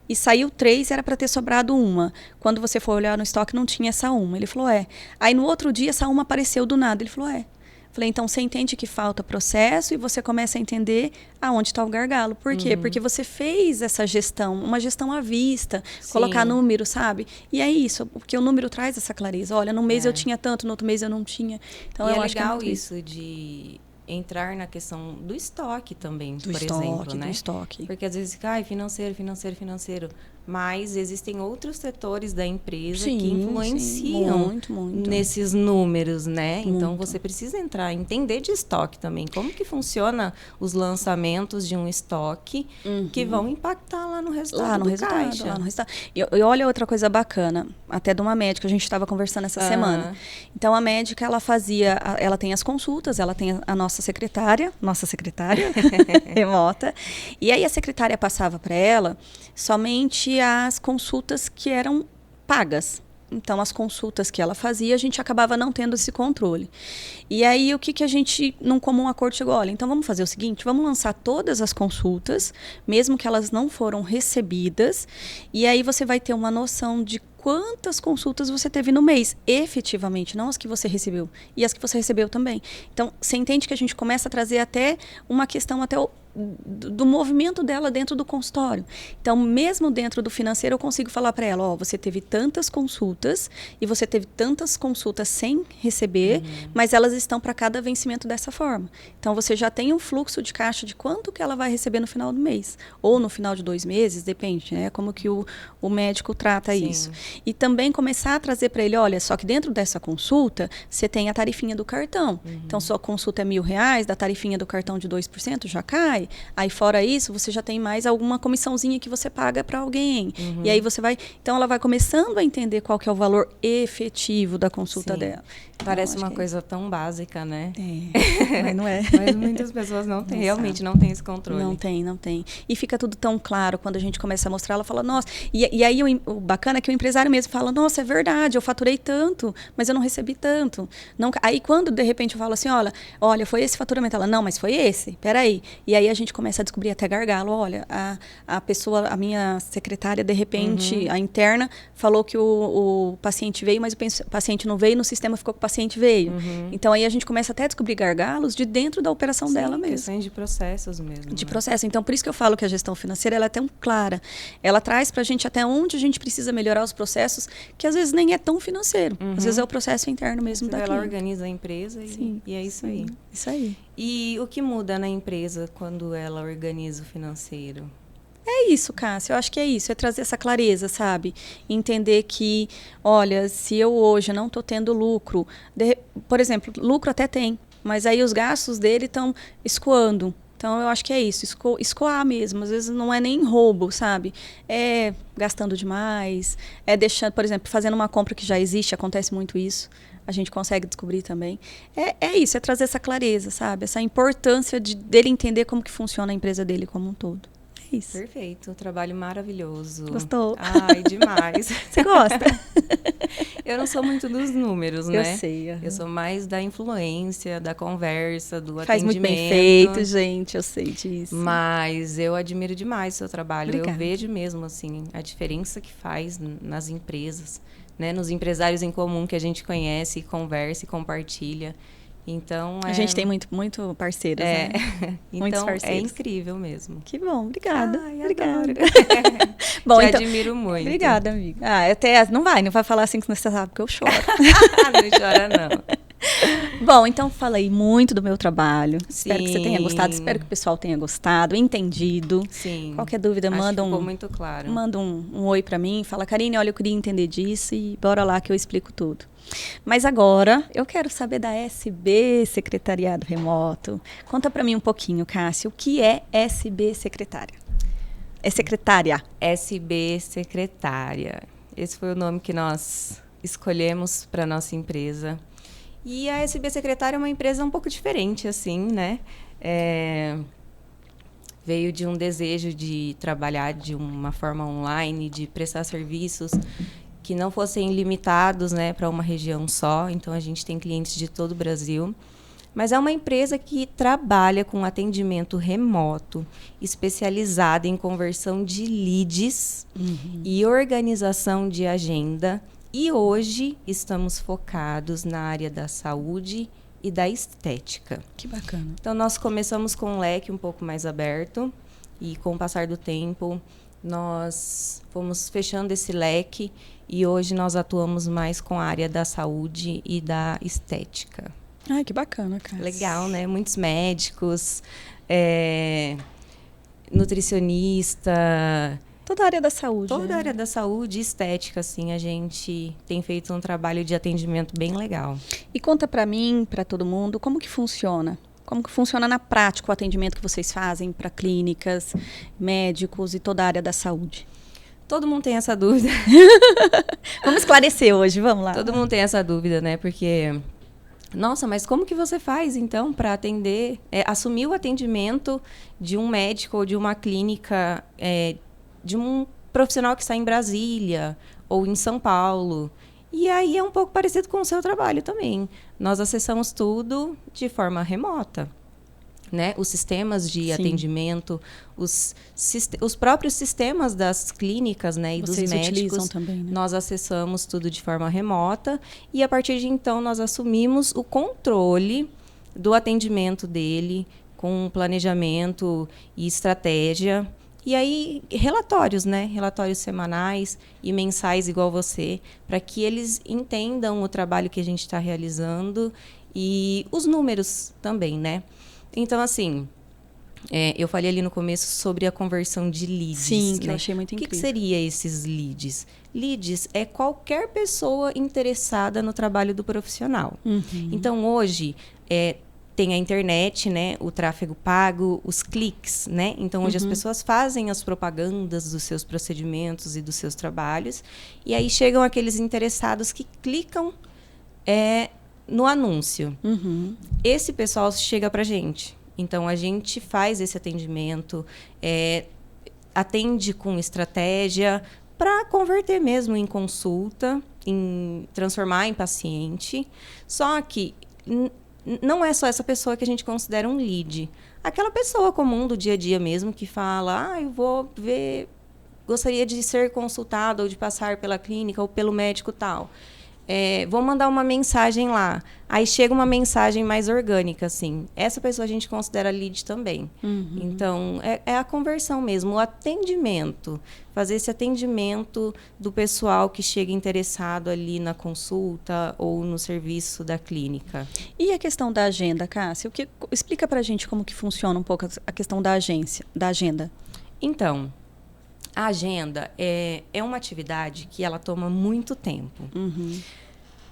Speaker 2: e saiu 3, era para ter sobrado uma. Quando você foi olhar no estoque, não tinha essa uma. Ele falou, é. Aí no outro dia, essa uma apareceu do nada. Ele falou, é. Falei, então você entende que falta processo e você começa a entender aonde está o gargalo. Por quê? Porque você fez essa gestão, uma gestão à vista, colocar número, sabe? E é isso, porque o número traz essa clareza. Olha, no mês eu tinha tanto, no outro mês eu não tinha. Então,
Speaker 1: e
Speaker 2: eu
Speaker 1: é
Speaker 2: acho
Speaker 1: legal
Speaker 2: que é
Speaker 1: isso de entrar na questão do estoque também, por exemplo, né?
Speaker 2: Do estoque.
Speaker 1: Porque às vezes fica, financeiro. Mas existem outros setores da empresa que influenciam
Speaker 2: muito.
Speaker 1: nesses números, né? Muito. Então, você precisa entender de estoque também. Como que funciona os lançamentos de um estoque que vão impactar lá no resultado do caixa.
Speaker 2: Lá no resultado. E olha outra coisa bacana, até de uma médica, a gente estava conversando essa semana. Então, a médica, ela tem as consultas, ela tem a nossa secretária remota, e aí a secretária passava para ela somente as consultas que eram pagas. Então, as consultas que ela fazia, a gente acabava não tendo esse controle. E aí, o que a gente, num comum acordo, chegou? Olha, então vamos fazer o seguinte, vamos lançar todas as consultas, mesmo que elas não foram recebidas, e aí você vai ter uma noção de quantas consultas você teve no mês, efetivamente, não as que você recebeu, e as que você recebeu também. Então, você entende que a gente começa a trazer até uma questão do movimento dela dentro do consultório. Então, mesmo dentro do financeiro, eu consigo falar para ela, você teve tantas consultas e você teve tantas consultas sem receber, mas elas estão para cada vencimento dessa forma. Então, você já tem um fluxo de caixa de quanto que ela vai receber no final do mês, ou no final de 2 meses, depende, né? Como que o médico trata isso. E também começar a trazer para ele, olha, só que dentro dessa consulta, você tem a tarifinha do cartão. Então, sua consulta é R$1.000, da tarifinha do cartão de 2% já cai. Aí, fora isso, você já tem mais alguma comissãozinha que você paga para alguém. E aí você vai... Então, ela vai começando a entender qual que é o valor efetivo da consulta dela.
Speaker 1: Parece uma coisa tão básica, né?
Speaker 2: Mas não é.
Speaker 1: Mas muitas pessoas não têm, realmente não têm esse controle.
Speaker 2: Não tem. E fica tudo tão claro quando a gente começa a mostrar, ela fala, nossa... E aí, o bacana é que o empresário mesmo fala, nossa, é verdade, eu faturei tanto, mas eu não recebi tanto. Não... Aí, quando, de repente, eu falo assim, olha, foi esse faturamento. Ela, não, mas foi esse, peraí. E aí, a gente começa a descobrir até gargalo. Olha, a pessoa, a minha secretária, de repente, a interna, falou que o paciente veio, mas o paciente não veio, no sistema ficou que o paciente veio. Então, aí a gente começa até a descobrir gargalos de dentro da operação dela mesmo.
Speaker 1: Questões de processos mesmo.
Speaker 2: De processo. Então, por isso que eu falo que a gestão financeira, ela é tão clara. Ela traz pra gente até onde a gente precisa melhorar os processos, que às vezes nem é tão financeiro. Às vezes é o processo interno mesmo daqui.
Speaker 1: Ela organiza a empresa e é isso aí.
Speaker 2: Isso aí.
Speaker 1: E o que muda na empresa quando ela organiza o financeiro?
Speaker 2: É isso, Cássia, eu acho que é isso, é trazer essa clareza, sabe? Entender que, olha, se eu hoje não estou tendo lucro, por exemplo, lucro até tem, mas aí os gastos dele estão escoando. Então, eu acho que é isso, escoar mesmo. Às vezes não é nem roubo, sabe? É gastando demais, é deixando, por exemplo, fazendo uma compra que já existe, acontece muito isso. A gente consegue descobrir também. É isso, é trazer essa clareza, sabe? Essa importância dele entender como que funciona a empresa dele como um todo. É isso.
Speaker 1: Perfeito, trabalho maravilhoso.
Speaker 2: Gostou?
Speaker 1: Ai, demais.
Speaker 2: Você gosta?
Speaker 1: Eu não sou muito dos números, né?
Speaker 2: Eu sei.
Speaker 1: Eu sou mais da influência, da conversa, do
Speaker 2: Faz
Speaker 1: atendimento.
Speaker 2: Muito bem feito, gente, eu sei disso.
Speaker 1: Mas eu admiro demais o seu trabalho.
Speaker 2: Obrigada.
Speaker 1: Eu vejo mesmo, assim, a diferença que faz nas empresas, né? Nos empresários em comum que a gente conhece, conversa e compartilha. Então,
Speaker 2: a gente tem muito parceiros, né?
Speaker 1: Então, é incrível mesmo.
Speaker 2: Que bom, obrigada.
Speaker 1: Ai,
Speaker 2: obrigada.
Speaker 1: Bom, te admiro muito.
Speaker 2: Obrigada, amiga. Até não vai falar assim que você sabe que eu choro.
Speaker 1: Não chora, não.
Speaker 2: Bom, então falei muito do meu trabalho.
Speaker 1: Sim.
Speaker 2: Espero que você tenha gostado, espero que o pessoal tenha gostado, entendido.
Speaker 1: Sim.
Speaker 2: Qualquer dúvida,
Speaker 1: ficou muito claro.
Speaker 2: Manda um oi pra mim, fala, Karine, olha, eu queria entender disso e bora lá que eu explico tudo. Mas agora, eu quero saber da SB Secretariado Remoto. Conta pra mim um pouquinho, Cássia, o que é SB Secretária? É secretária?
Speaker 1: SB Secretária. Esse foi o nome que nós escolhemos para nossa empresa. E a SB Secretária é uma empresa um pouco diferente, assim, né? Veio de um desejo de trabalhar de uma forma online, de prestar serviços que não fossem limitados, né, para uma região só. Então, a gente tem clientes de todo o Brasil. Mas é uma empresa que trabalha com atendimento remoto, especializada em conversão de leads e organização de agenda. E hoje estamos focados na área da saúde e da estética.
Speaker 2: Que bacana.
Speaker 1: Então, nós começamos com um leque um pouco mais aberto e, com o passar do tempo, nós fomos fechando esse leque e hoje nós atuamos mais com a área da saúde e da estética.
Speaker 2: Ai, que bacana, cara.
Speaker 1: Legal, né? Muitos médicos, nutricionista...
Speaker 2: Toda a área da saúde.
Speaker 1: Toda a área da saúde e estética, assim, a gente tem feito um trabalho de atendimento bem legal.
Speaker 2: E conta pra mim, pra todo mundo, como que funciona? Como que funciona na prática o atendimento que vocês fazem para clínicas, médicos e toda a área da saúde?
Speaker 1: Todo mundo tem essa dúvida.
Speaker 2: Vamos esclarecer hoje, vamos lá.
Speaker 1: Todo mundo tem essa dúvida, né? Porque, nossa, mas como que você faz, então, para atender, assumir o atendimento de um médico ou de uma clínica, de um profissional que está em Brasília ou em São Paulo? E aí é um pouco parecido com o seu trabalho também. Nós acessamos tudo de forma remota, né? Os sistemas de atendimento, os próprios sistemas das clínicas, né, e
Speaker 2: vocês
Speaker 1: dos médicos,
Speaker 2: também, né?
Speaker 1: Nós acessamos tudo de forma remota e, a partir de então, nós assumimos o controle do atendimento dele com planejamento e estratégia. E aí, relatórios, né? Relatórios semanais e mensais, igual você, para que eles entendam o trabalho que a gente está realizando e os números também, né? Então, assim, eu falei ali no começo sobre a conversão de leads.
Speaker 2: Sim, que
Speaker 1: né?
Speaker 2: eu achei muito incrível.
Speaker 1: O que seria esses leads? Leads é qualquer pessoa interessada no trabalho do profissional. Então, hoje... tem a internet, né, o tráfego pago, os cliques, né? Então, hoje as pessoas fazem as propagandas dos seus procedimentos e dos seus trabalhos. E aí chegam aqueles interessados que clicam no anúncio. Esse pessoal chega pra gente. Então, a gente faz esse atendimento, atende com estratégia para converter mesmo em consulta, em transformar em paciente. Só que... não é só essa pessoa que a gente considera um lead. Aquela pessoa comum do dia a dia mesmo que fala, eu vou ver, gostaria de ser consultado ou de passar pela clínica ou pelo médico tal. Vou mandar uma mensagem lá. Aí chega uma mensagem mais orgânica, assim. Essa pessoa a gente considera lead também. Então, é a conversão mesmo, o atendimento. Fazer esse atendimento do pessoal que chega interessado ali na consulta ou no serviço da clínica.
Speaker 2: E a questão da agenda, Cássia? Explica pra gente como que funciona um pouco a questão da agenda.
Speaker 1: Então... a agenda é uma atividade que ela toma muito tempo.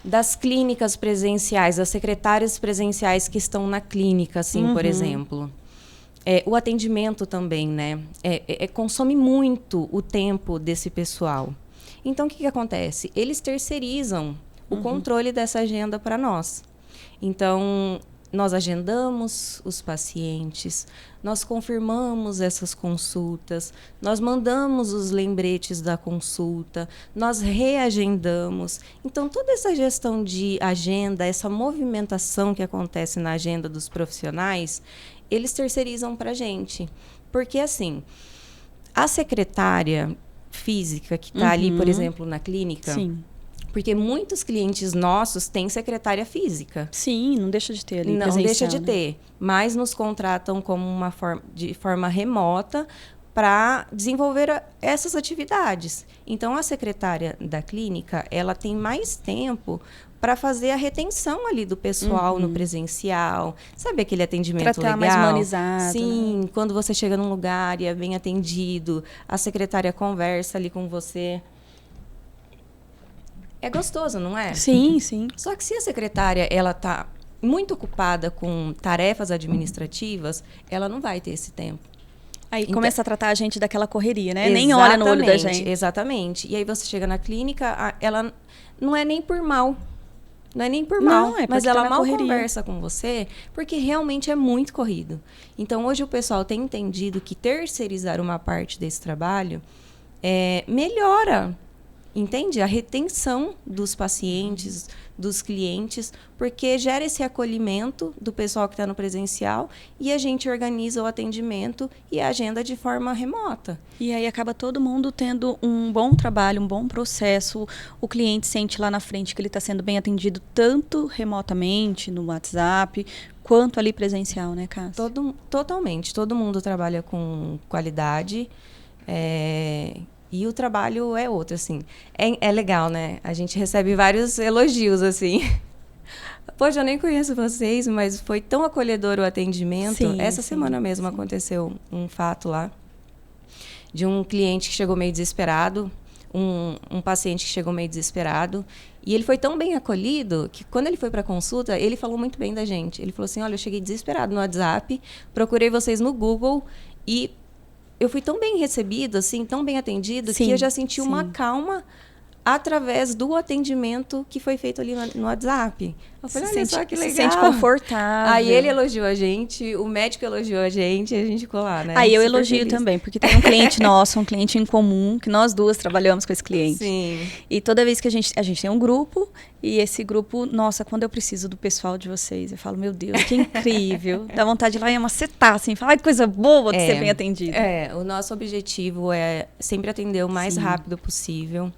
Speaker 1: Das clínicas presenciais, das secretárias presenciais que estão na clínica, assim, por exemplo. O atendimento também, né? Consome muito o tempo desse pessoal. Então, o que acontece? Eles terceirizam o controle dessa agenda para nós. Então, nós agendamos os pacientes, nós confirmamos essas consultas, nós mandamos os lembretes da consulta, nós reagendamos. Então, toda essa gestão de agenda, essa movimentação que acontece na agenda dos profissionais, eles terceirizam para a gente. Porque, assim, a secretária física que está ali, por exemplo, na clínica...
Speaker 2: Sim.
Speaker 1: Porque muitos clientes nossos têm secretária física.
Speaker 2: Sim, não deixa de ter ali
Speaker 1: não deixa de ter, mas nos contratam como de forma remota para desenvolver essas atividades. Então, a secretária da clínica, ela tem mais tempo para fazer a retenção ali do pessoal no presencial. Sabe aquele atendimento
Speaker 2: tratar
Speaker 1: legal?
Speaker 2: Mais humanizado.
Speaker 1: Sim,
Speaker 2: né?
Speaker 1: Quando você chega num lugar e é bem atendido, a secretária conversa ali com você. É gostoso, não é?
Speaker 2: Sim, sim.
Speaker 1: Só que se a secretária ela tá muito ocupada com tarefas administrativas, ela não vai ter esse tempo.
Speaker 2: Aí então, começa a tratar a gente daquela correria, né? Nem olha no olho da gente.
Speaker 1: Exatamente. E aí você chega na clínica, ela não é nem por mal. Não é nem por mal, mas ela mal conversa com você, porque realmente é muito corrido. Então, hoje o pessoal tem entendido que terceirizar uma parte desse trabalho melhora, entende? A retenção dos pacientes, dos clientes, porque gera esse acolhimento do pessoal que está no presencial e a gente organiza o atendimento e a agenda de forma remota.
Speaker 2: E aí acaba todo mundo tendo um bom trabalho, um bom processo. O cliente sente lá na frente que ele está sendo bem atendido tanto remotamente, no WhatsApp, quanto ali presencial, né, Cássia?
Speaker 1: Totalmente. Todo mundo trabalha com qualidade. E o trabalho é outro, assim. É legal, né? A gente recebe vários elogios, assim. Poxa, eu nem conheço vocês, mas foi tão acolhedor o atendimento.
Speaker 2: Sim,
Speaker 1: Essa semana mesmo aconteceu um fato lá de um cliente que chegou meio desesperado, um paciente que chegou meio desesperado. E ele foi tão bem acolhido que quando ele foi para a consulta, ele falou muito bem da gente. Ele falou assim, olha, eu cheguei desesperado no WhatsApp, procurei vocês no Google e... eu fui tão bem recebido, assim, tão bem atendido, que eu já senti uma calma através do atendimento que foi feito ali no WhatsApp. Eu falei, olha só que legal.
Speaker 2: Se sente confortável.
Speaker 1: Aí ele elogiou a gente, o médico elogiou a gente e a gente ficou lá, né?
Speaker 2: Aí eu elogio também, porque tem um cliente nosso, um cliente em comum, que nós duas trabalhamos com esse cliente.
Speaker 1: Sim.
Speaker 2: E toda vez que a gente tem um grupo, e esse grupo, nossa, quando eu preciso do pessoal de vocês, eu falo, meu Deus, que incrível. Dá vontade de ir lá e macetar, assim, falar, que coisa boa de ser bem atendido.
Speaker 1: O nosso objetivo é sempre atender o mais rápido possível.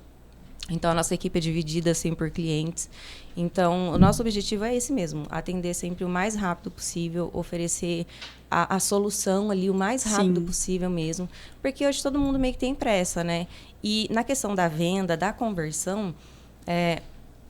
Speaker 1: Então, a nossa equipe é dividida, assim, por clientes. Então, o nosso objetivo é esse mesmo, atender sempre o mais rápido possível, oferecer a solução ali o mais rápido possível mesmo. Porque hoje todo mundo meio que tem pressa, né? E na questão da venda, da conversão,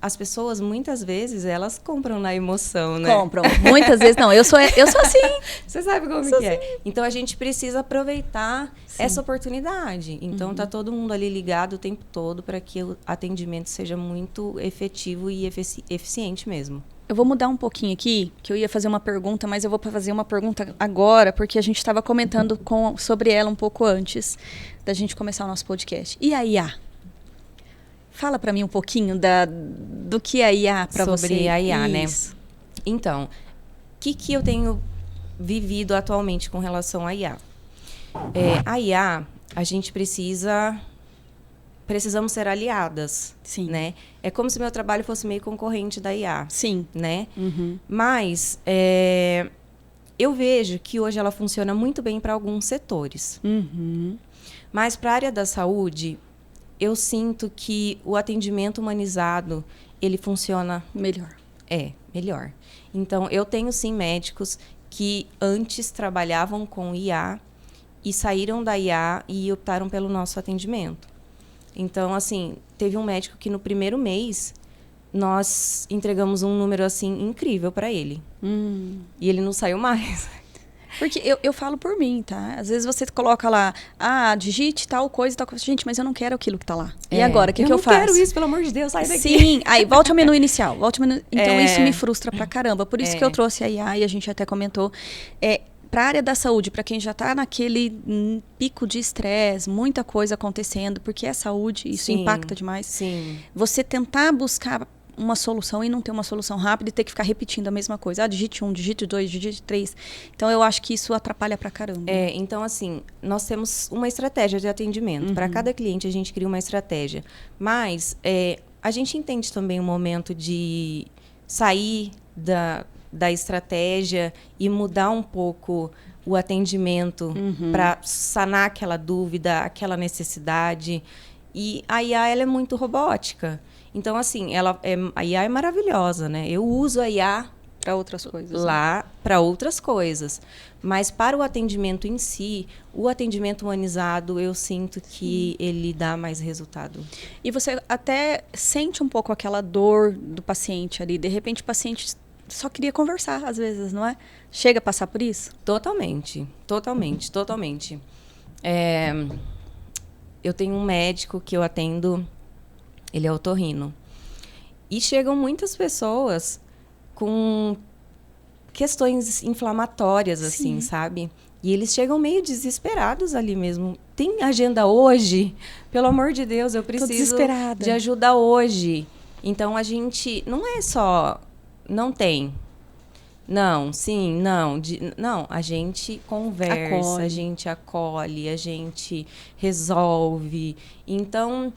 Speaker 1: as pessoas, muitas vezes, elas compram na emoção, né?
Speaker 2: Compram. Muitas vezes não. Eu sou assim.
Speaker 1: Você sabe como que é. Então, a gente precisa aproveitar essa oportunidade. Então, tá todo mundo ali ligado o tempo todo para que o atendimento seja muito efetivo e eficiente mesmo.
Speaker 2: Eu vou mudar um pouquinho aqui, que eu ia fazer uma pergunta, mas eu vou fazer uma pergunta agora, porque a gente estava comentando sobre ela um pouco antes da gente começar o nosso podcast. E a IA? Fala para mim um pouquinho do que é a IA para você.
Speaker 1: Sobre a IA, né? Então, o que eu tenho vivido atualmente com relação à IA? A IA, a gente precisamos ser aliadas, né? É como se meu trabalho fosse meio concorrente da IA.
Speaker 2: Sim.
Speaker 1: Né? Mas eu vejo que hoje ela funciona muito bem para alguns setores. Mas para a área da saúde... eu sinto que o atendimento humanizado, ele funciona...
Speaker 2: melhor.
Speaker 1: Melhor. Então, eu tenho, sim, médicos que antes trabalhavam com IA e saíram da IA e optaram pelo nosso atendimento. Então, assim, teve um médico que no primeiro mês, nós entregamos um número, assim, incrível para ele. E ele não saiu mais.
Speaker 2: Porque eu falo por mim, tá? Às vezes você coloca lá, digite tal coisa, tal coisa. Gente, mas eu não quero aquilo que tá lá. E agora, o que eu faço?
Speaker 1: Eu não quero isso, pelo amor de Deus, sai daqui.
Speaker 2: Sim, aí volte ao menu inicial. Então, isso me frustra pra caramba. Por isso que eu trouxe a IA, e a gente até comentou. para a área da saúde, para quem já está naquele pico de estresse, muita coisa acontecendo, porque é saúde, isso impacta demais.
Speaker 1: Sim.
Speaker 2: Você tentar buscar uma solução e não ter uma solução rápida e ter que ficar repetindo a mesma coisa. Digite 1, digite 2, digite 3. Então, eu acho que isso atrapalha pra caramba.
Speaker 1: Então, assim, nós temos uma estratégia de atendimento. Para cada cliente, a gente cria uma estratégia. Mas a gente entende também o momento de sair da estratégia e mudar um pouco o atendimento para sanar aquela dúvida, aquela necessidade. E a IA, ela é muito robótica. Então, assim, a IA é maravilhosa, né? Eu uso a IA
Speaker 2: para outras coisas.
Speaker 1: Lá, para outras coisas. Mas para o atendimento em si, o atendimento humanizado, eu sinto que ele dá mais resultado.
Speaker 2: E você até sente um pouco aquela dor do paciente ali. De repente, o paciente só queria conversar, às vezes, não é? Chega a passar por isso?
Speaker 1: Totalmente. Eu tenho um médico que eu atendo, ele é otorrino. E chegam muitas pessoas com questões inflamatórias, assim, sabe? E eles chegam meio desesperados ali mesmo. Tem agenda hoje? Pelo amor de Deus, eu preciso de ajuda hoje. Então, a gente não é só... Não tem. Não, sim, não. Não, a gente conversa, a gente acolhe, a gente resolve. Então,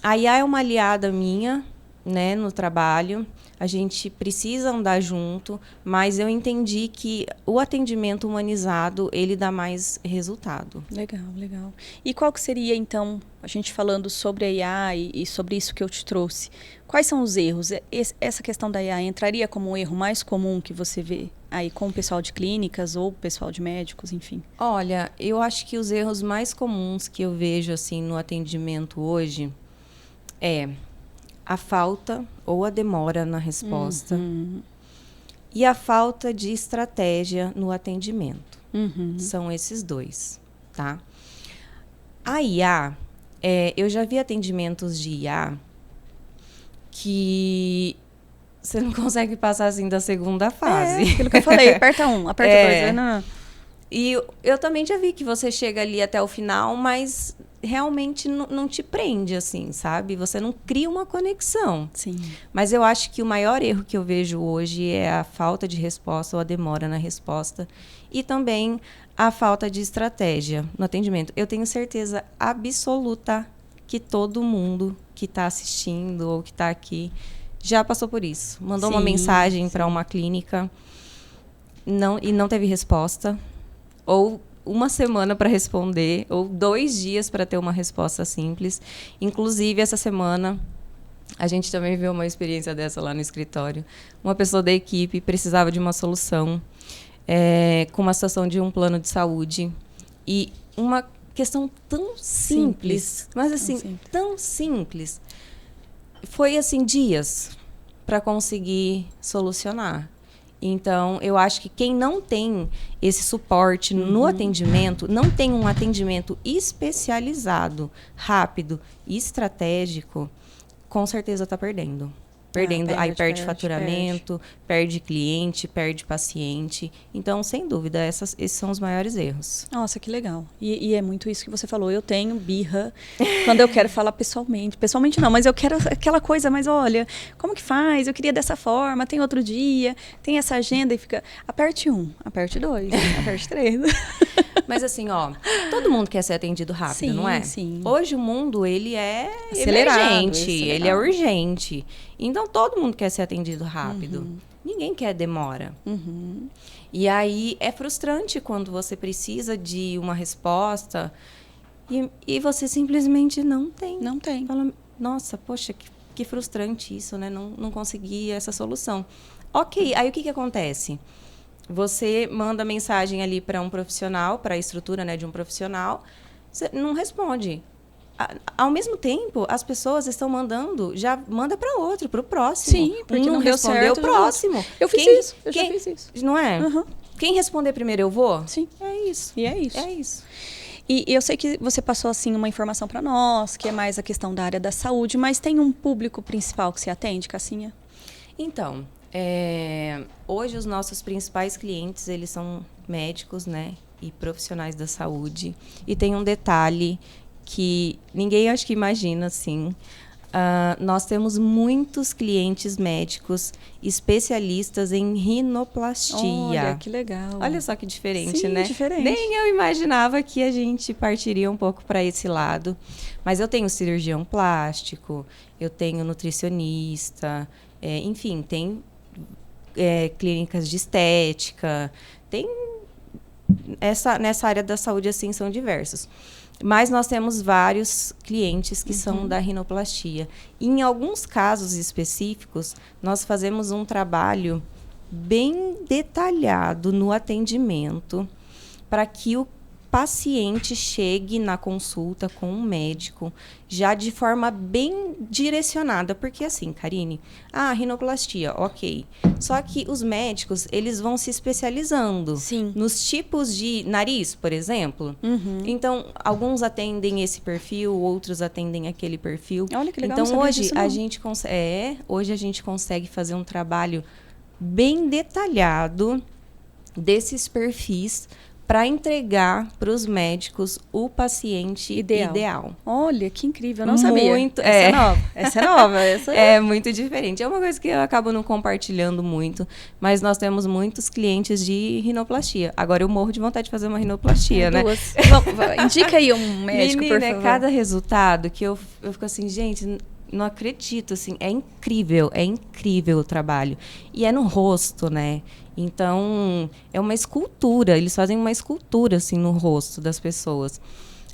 Speaker 1: a IA é uma aliada minha, né, no trabalho. A gente precisa andar junto, mas eu entendi que o atendimento humanizado, ele dá mais resultado.
Speaker 2: Legal. E qual que seria, então, a gente falando sobre a IA e sobre isso que eu te trouxe, quais são os erros? Essa questão da IA entraria como um erro mais comum que você vê aí com o pessoal de clínicas ou o pessoal de médicos, enfim?
Speaker 1: Olha, eu acho que os erros mais comuns que eu vejo assim no atendimento hoje é a falta ou a demora na resposta e a falta de estratégia no atendimento. São esses dois, tá? A IA, eu já vi atendimentos de IA que você não consegue passar assim da segunda fase.
Speaker 2: Aquilo que eu falei, aperta 1, aperta 2. Não.
Speaker 1: E eu também já vi que você chega ali até o final, mas realmente não te prende, assim, sabe? Você não cria uma conexão.
Speaker 2: Sim.
Speaker 1: Mas eu acho que o maior erro que eu vejo hoje é a falta de resposta ou a demora na resposta. E também a falta de estratégia no atendimento. Eu tenho certeza absoluta que todo mundo que está assistindo ou que está aqui já passou por isso. Mandou uma mensagem para uma clínica e não teve resposta. Ou uma semana para responder, ou 2 dias para ter uma resposta simples. Inclusive, essa semana, a gente também viu uma experiência dessa lá no escritório. Uma pessoa da equipe precisava de uma solução com uma situação de um plano de saúde. E uma questão tão simples. Mas assim, tão simples. Foi assim, dias para conseguir solucionar. Então, eu acho que quem não tem esse suporte no atendimento, não tem um atendimento especializado, rápido e estratégico, com certeza está perdendo. Aí perde faturamento, perde cliente, perde paciente. Então, sem dúvida, esses são os maiores erros.
Speaker 2: Nossa, que legal. E é muito isso que você falou. Eu tenho birra quando eu quero falar pessoalmente. Pessoalmente não, mas eu quero aquela coisa, mas olha, como que faz? Eu queria dessa forma, tem outro dia, tem essa agenda e fica... Aperte 1, aperte 2, aperte 3.
Speaker 1: Mas assim, todo mundo quer ser atendido rápido, não é?
Speaker 2: Sim.
Speaker 1: Hoje o mundo, ele é
Speaker 2: acelerado,
Speaker 1: emergente, ele é urgente. Então, todo mundo quer ser atendido rápido. Ninguém quer demora. E aí, é frustrante quando você precisa de uma resposta e você simplesmente não tem.
Speaker 2: Não tem.
Speaker 1: Fala, nossa, poxa, que frustrante isso, né? Não consegui essa solução. Ok, aí o que acontece? Você manda mensagem ali para um profissional, para a estrutura, né, de um profissional, você não responde. Ao mesmo tempo, as pessoas estão mandando, já manda para outro, para o próximo.
Speaker 2: Sim, porque não respondeu
Speaker 1: o próximo.
Speaker 2: Eu fiz isso, eu já fiz isso.
Speaker 1: Não é? Quem responder primeiro eu vou?
Speaker 2: Sim.
Speaker 1: É isso.
Speaker 2: E é isso.
Speaker 1: É isso.
Speaker 2: E eu sei que você passou assim uma informação para nós, que é mais a questão da área da saúde, mas tem um público principal que você atende, Cassinha?
Speaker 1: Então, Hoje, os nossos principais clientes, eles são médicos, né? E profissionais da saúde. E tem um detalhe que ninguém acho que imagina, assim. Nós temos muitos clientes médicos especialistas em rinoplastia.
Speaker 2: Olha, que legal.
Speaker 1: Olha só que diferente,
Speaker 2: Sim,
Speaker 1: né?
Speaker 2: Diferente.
Speaker 1: Nem eu imaginava que a gente partiria um pouco para esse lado. Mas eu tenho cirurgião plástico, eu tenho nutricionista, enfim, tem clínicas de estética, tem nessa área da saúde, assim, são diversos. Mas nós temos vários clientes que são da rinoplastia. E em alguns casos específicos, nós fazemos um trabalho bem detalhado no atendimento para que o paciente chegue na consulta com um médico já de forma bem direcionada. Porque assim, Karine, rinoplastia, ok. Só que os médicos, eles vão se especializando.
Speaker 2: Sim.
Speaker 1: Nos tipos de nariz, por exemplo. Então, alguns atendem esse perfil, outros atendem aquele perfil.
Speaker 2: Olha que legal,
Speaker 1: então, hoje a gente consegue fazer um trabalho bem detalhado desses perfis para entregar para os médicos o paciente ideal.
Speaker 2: Olha, que incrível, eu não sabia.
Speaker 1: Essa é nova. É muito diferente. É uma coisa que eu acabo não compartilhando muito, mas nós temos muitos clientes de rinoplastia. Agora eu morro de vontade de fazer uma rinoplastia, né?
Speaker 2: Indica aí um médico,
Speaker 1: Menina,
Speaker 2: por favor.
Speaker 1: Cada resultado que eu fico assim, gente, não acredito, assim, é incrível o trabalho. E é no rosto, né? Então, é uma escultura, eles fazem uma escultura, assim, no rosto das pessoas.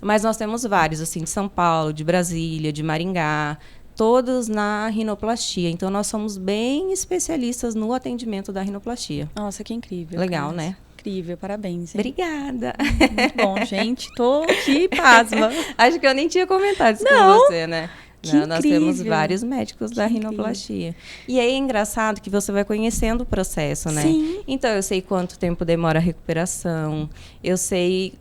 Speaker 1: Mas nós temos vários, assim, de São Paulo, de Brasília, de Maringá, todos na rinoplastia. Então, nós somos bem especialistas no atendimento da rinoplastia.
Speaker 2: Nossa, que incrível.
Speaker 1: Legal, né?
Speaker 2: Incrível, parabéns. Hein?
Speaker 1: Obrigada.
Speaker 2: Muito bom, gente. Tô aqui pasma.
Speaker 1: Acho que eu nem tinha comentado isso com você, né?
Speaker 2: Não,
Speaker 1: nós temos vários médicos da rinoplastia. E aí é engraçado que você vai conhecendo o processo, né?
Speaker 2: Sim.
Speaker 1: Então, eu sei quanto tempo demora a recuperação. Eu sei,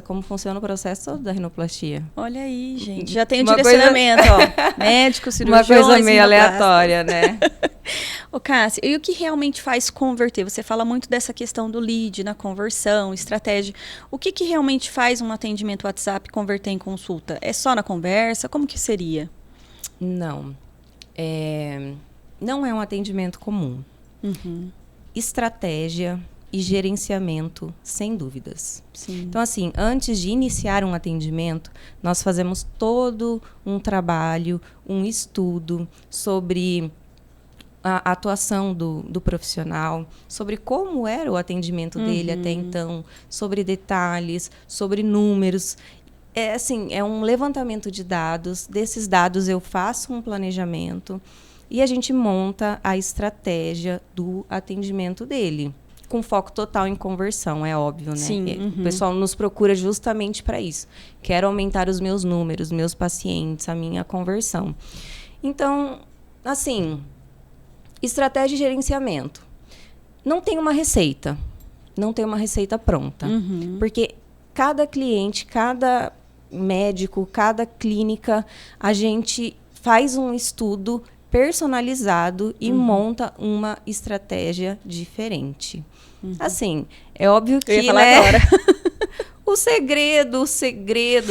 Speaker 1: como funciona o processo todo da rinoplastia.
Speaker 2: Olha aí, gente. Já tem o direcionamento, ó. Médico, cirurgião.
Speaker 1: Uma coisa meio aleatória, né?
Speaker 2: Ô, Cássia, e o que realmente faz converter? Você fala muito dessa questão do lead, na conversão, estratégia. O que realmente faz um atendimento WhatsApp converter em consulta? É só na conversa? Como que seria?
Speaker 1: Não. Não é um atendimento comum. Estratégia e gerenciamento, sem dúvidas.
Speaker 2: Sim.
Speaker 1: Então, assim, antes de iniciar um atendimento, nós fazemos todo um trabalho, um estudo sobre a atuação do profissional, sobre como era o atendimento dele até então, sobre detalhes, sobre números. É um levantamento de dados. Desses dados eu faço um planejamento e a gente monta a estratégia do atendimento dele, com foco total em conversão, é óbvio, né?
Speaker 2: Sim.
Speaker 1: O pessoal nos procura justamente para isso. Quero aumentar os meus números, meus pacientes, a minha conversão. Então, assim, estratégia e gerenciamento. Não tem uma receita. Não tem uma receita pronta. Porque cada cliente, cada médico, cada clínica, a gente faz um estudo personalizado e monta uma estratégia diferente. Assim, é óbvio que,
Speaker 2: eu ia falar agora.
Speaker 1: o segredo,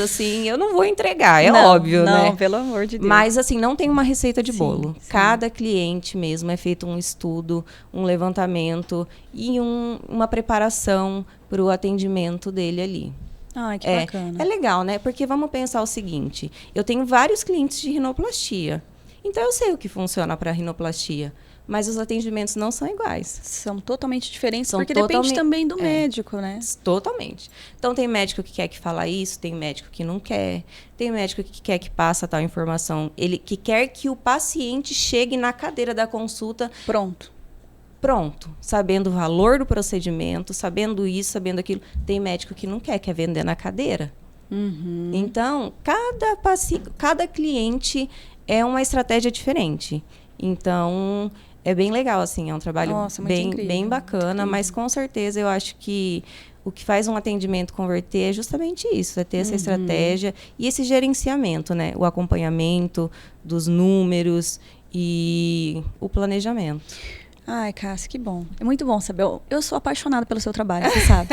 Speaker 1: assim, eu não vou entregar, óbvio, né?
Speaker 2: Não, pelo amor de Deus.
Speaker 1: Mas, assim, não tem uma receita de bolo.
Speaker 2: Sim.
Speaker 1: Cada cliente mesmo é feito um estudo, um levantamento e uma preparação para o atendimento dele ali.
Speaker 2: Ai, que bacana.
Speaker 1: É legal, né? Porque vamos pensar o seguinte, eu tenho vários clientes de rinoplastia, então eu sei o que funciona para rinoplastia, mas os atendimentos não são iguais.
Speaker 2: São totalmente diferentes, porque depende também do médico, né?
Speaker 1: Totalmente. Então, tem médico que quer que fala isso, tem médico que não quer, tem médico que quer que passa tal informação, ele que quer que o paciente chegue na cadeira da consulta pronto, sabendo o valor do procedimento, sabendo isso, sabendo aquilo. Tem médico que não quer vender na cadeira. Então, cada cliente é uma estratégia diferente. Então, é bem legal, assim, é um trabalho bem bacana, mas com certeza eu acho que o que faz um atendimento converter é justamente isso, é ter essa estratégia e esse gerenciamento, né? O acompanhamento dos números e o planejamento.
Speaker 2: Ai, Cássia, que bom. É muito bom saber. Eu sou apaixonada pelo seu trabalho, você sabe.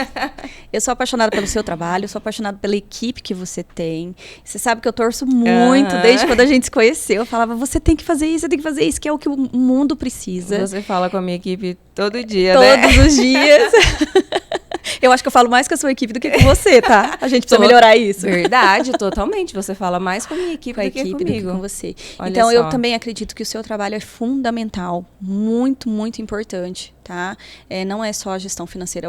Speaker 2: Eu sou apaixonada pelo seu trabalho, eu sou apaixonada pela equipe que você tem. Você sabe que eu torço muito, desde quando a gente se conheceu. Eu falava, você tem que fazer isso, você tem que fazer isso, que é o que o mundo precisa.
Speaker 1: Você fala com a minha equipe todo dia,
Speaker 2: Todos os dias. Eu acho que eu falo mais com a sua equipe do que com você, tá? A gente precisa melhorar isso.
Speaker 1: Verdade, totalmente. Você fala mais com a minha equipe, do que comigo.
Speaker 2: Do que com você. Olha então, eu também acredito que o seu trabalho é fundamental, muito, muito importante, tá? Não é só a gestão financeira.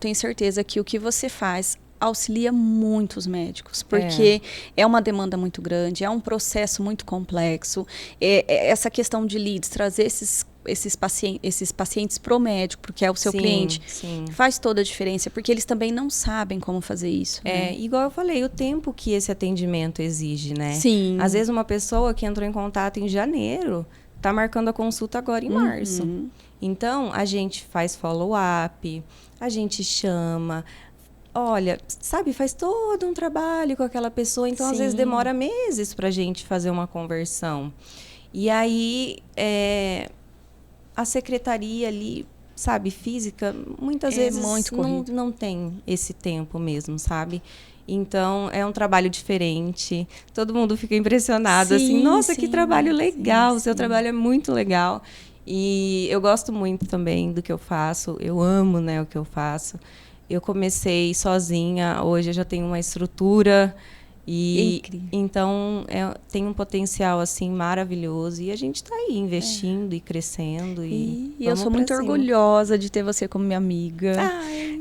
Speaker 2: Tenho certeza que o que você faz auxilia muito os médicos, porque é uma demanda muito grande, é um processo muito complexo. Essa questão de leads, trazer esses pacientes pro médico, porque é o seu cliente, faz toda a diferença, porque eles também não sabem como fazer isso. Né?
Speaker 1: Igual eu falei, o tempo que esse atendimento exige, né?
Speaker 2: Sim.
Speaker 1: Às vezes uma pessoa que entrou em contato em janeiro, tá marcando a consulta agora em março. Então, a gente faz follow-up, a gente chama... Olha, sabe, faz todo um trabalho com aquela pessoa, então às vezes demora meses pra gente fazer uma conversão. E aí, a secretaria ali, sabe, física, muitas vezes não tem esse tempo mesmo, sabe? Então, é um trabalho diferente. Todo mundo fica impressionado, assim, nossa, que trabalho legal, o seu trabalho é muito legal. E eu gosto muito também do que eu faço, eu amo, né, o que eu faço. Eu comecei sozinha, hoje eu já tenho uma estrutura e então tem um potencial assim maravilhoso e a gente está aí investindo e crescendo e
Speaker 2: eu sou muito orgulhosa de ter você como minha amiga.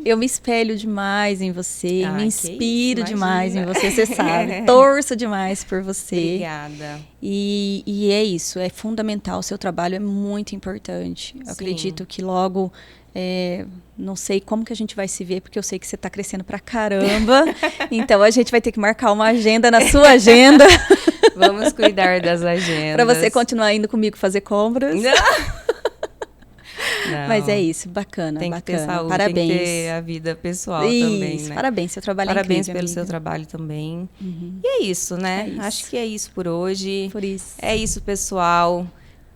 Speaker 2: Eu me espelho demais em você, me inspiro demais em você, você sabe. Torço demais por você.
Speaker 1: Obrigada.
Speaker 2: E é isso, é fundamental, o seu trabalho é muito importante. Eu acredito que logo... não sei como que a gente vai se ver, porque eu sei que você está crescendo pra caramba. Então, a gente vai ter que marcar uma agenda na sua agenda.
Speaker 1: Vamos cuidar das agendas.
Speaker 2: Para você continuar indo comigo fazer compras.
Speaker 1: Não.
Speaker 2: Mas é isso, bacana.
Speaker 1: Tem que ter saúde,
Speaker 2: parabéns.
Speaker 1: Tem que ter a vida pessoal também, né?
Speaker 2: Parabéns, seu trabalho
Speaker 1: parabéns
Speaker 2: é incrível,
Speaker 1: pelo
Speaker 2: amiga.
Speaker 1: seu trabalho também. E é isso, né? Acho que é isso por hoje.
Speaker 2: Por isso.
Speaker 1: É isso, pessoal.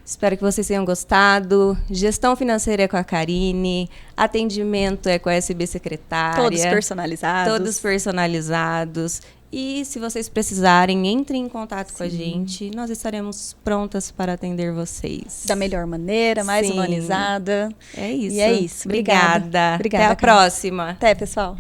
Speaker 1: Espero que vocês tenham gostado. Gestão financeira é com a Karine. Atendimento é com a SB Secretária.
Speaker 2: Todos personalizados.
Speaker 1: Todos personalizados. E se vocês precisarem, entrem em contato com a gente. Nós estaremos prontas para atender vocês.
Speaker 2: Da melhor maneira, mais humanizada.
Speaker 1: É isso.
Speaker 2: E é isso.
Speaker 1: Obrigada.
Speaker 2: Obrigada.
Speaker 1: Até a próxima.
Speaker 2: Até, pessoal.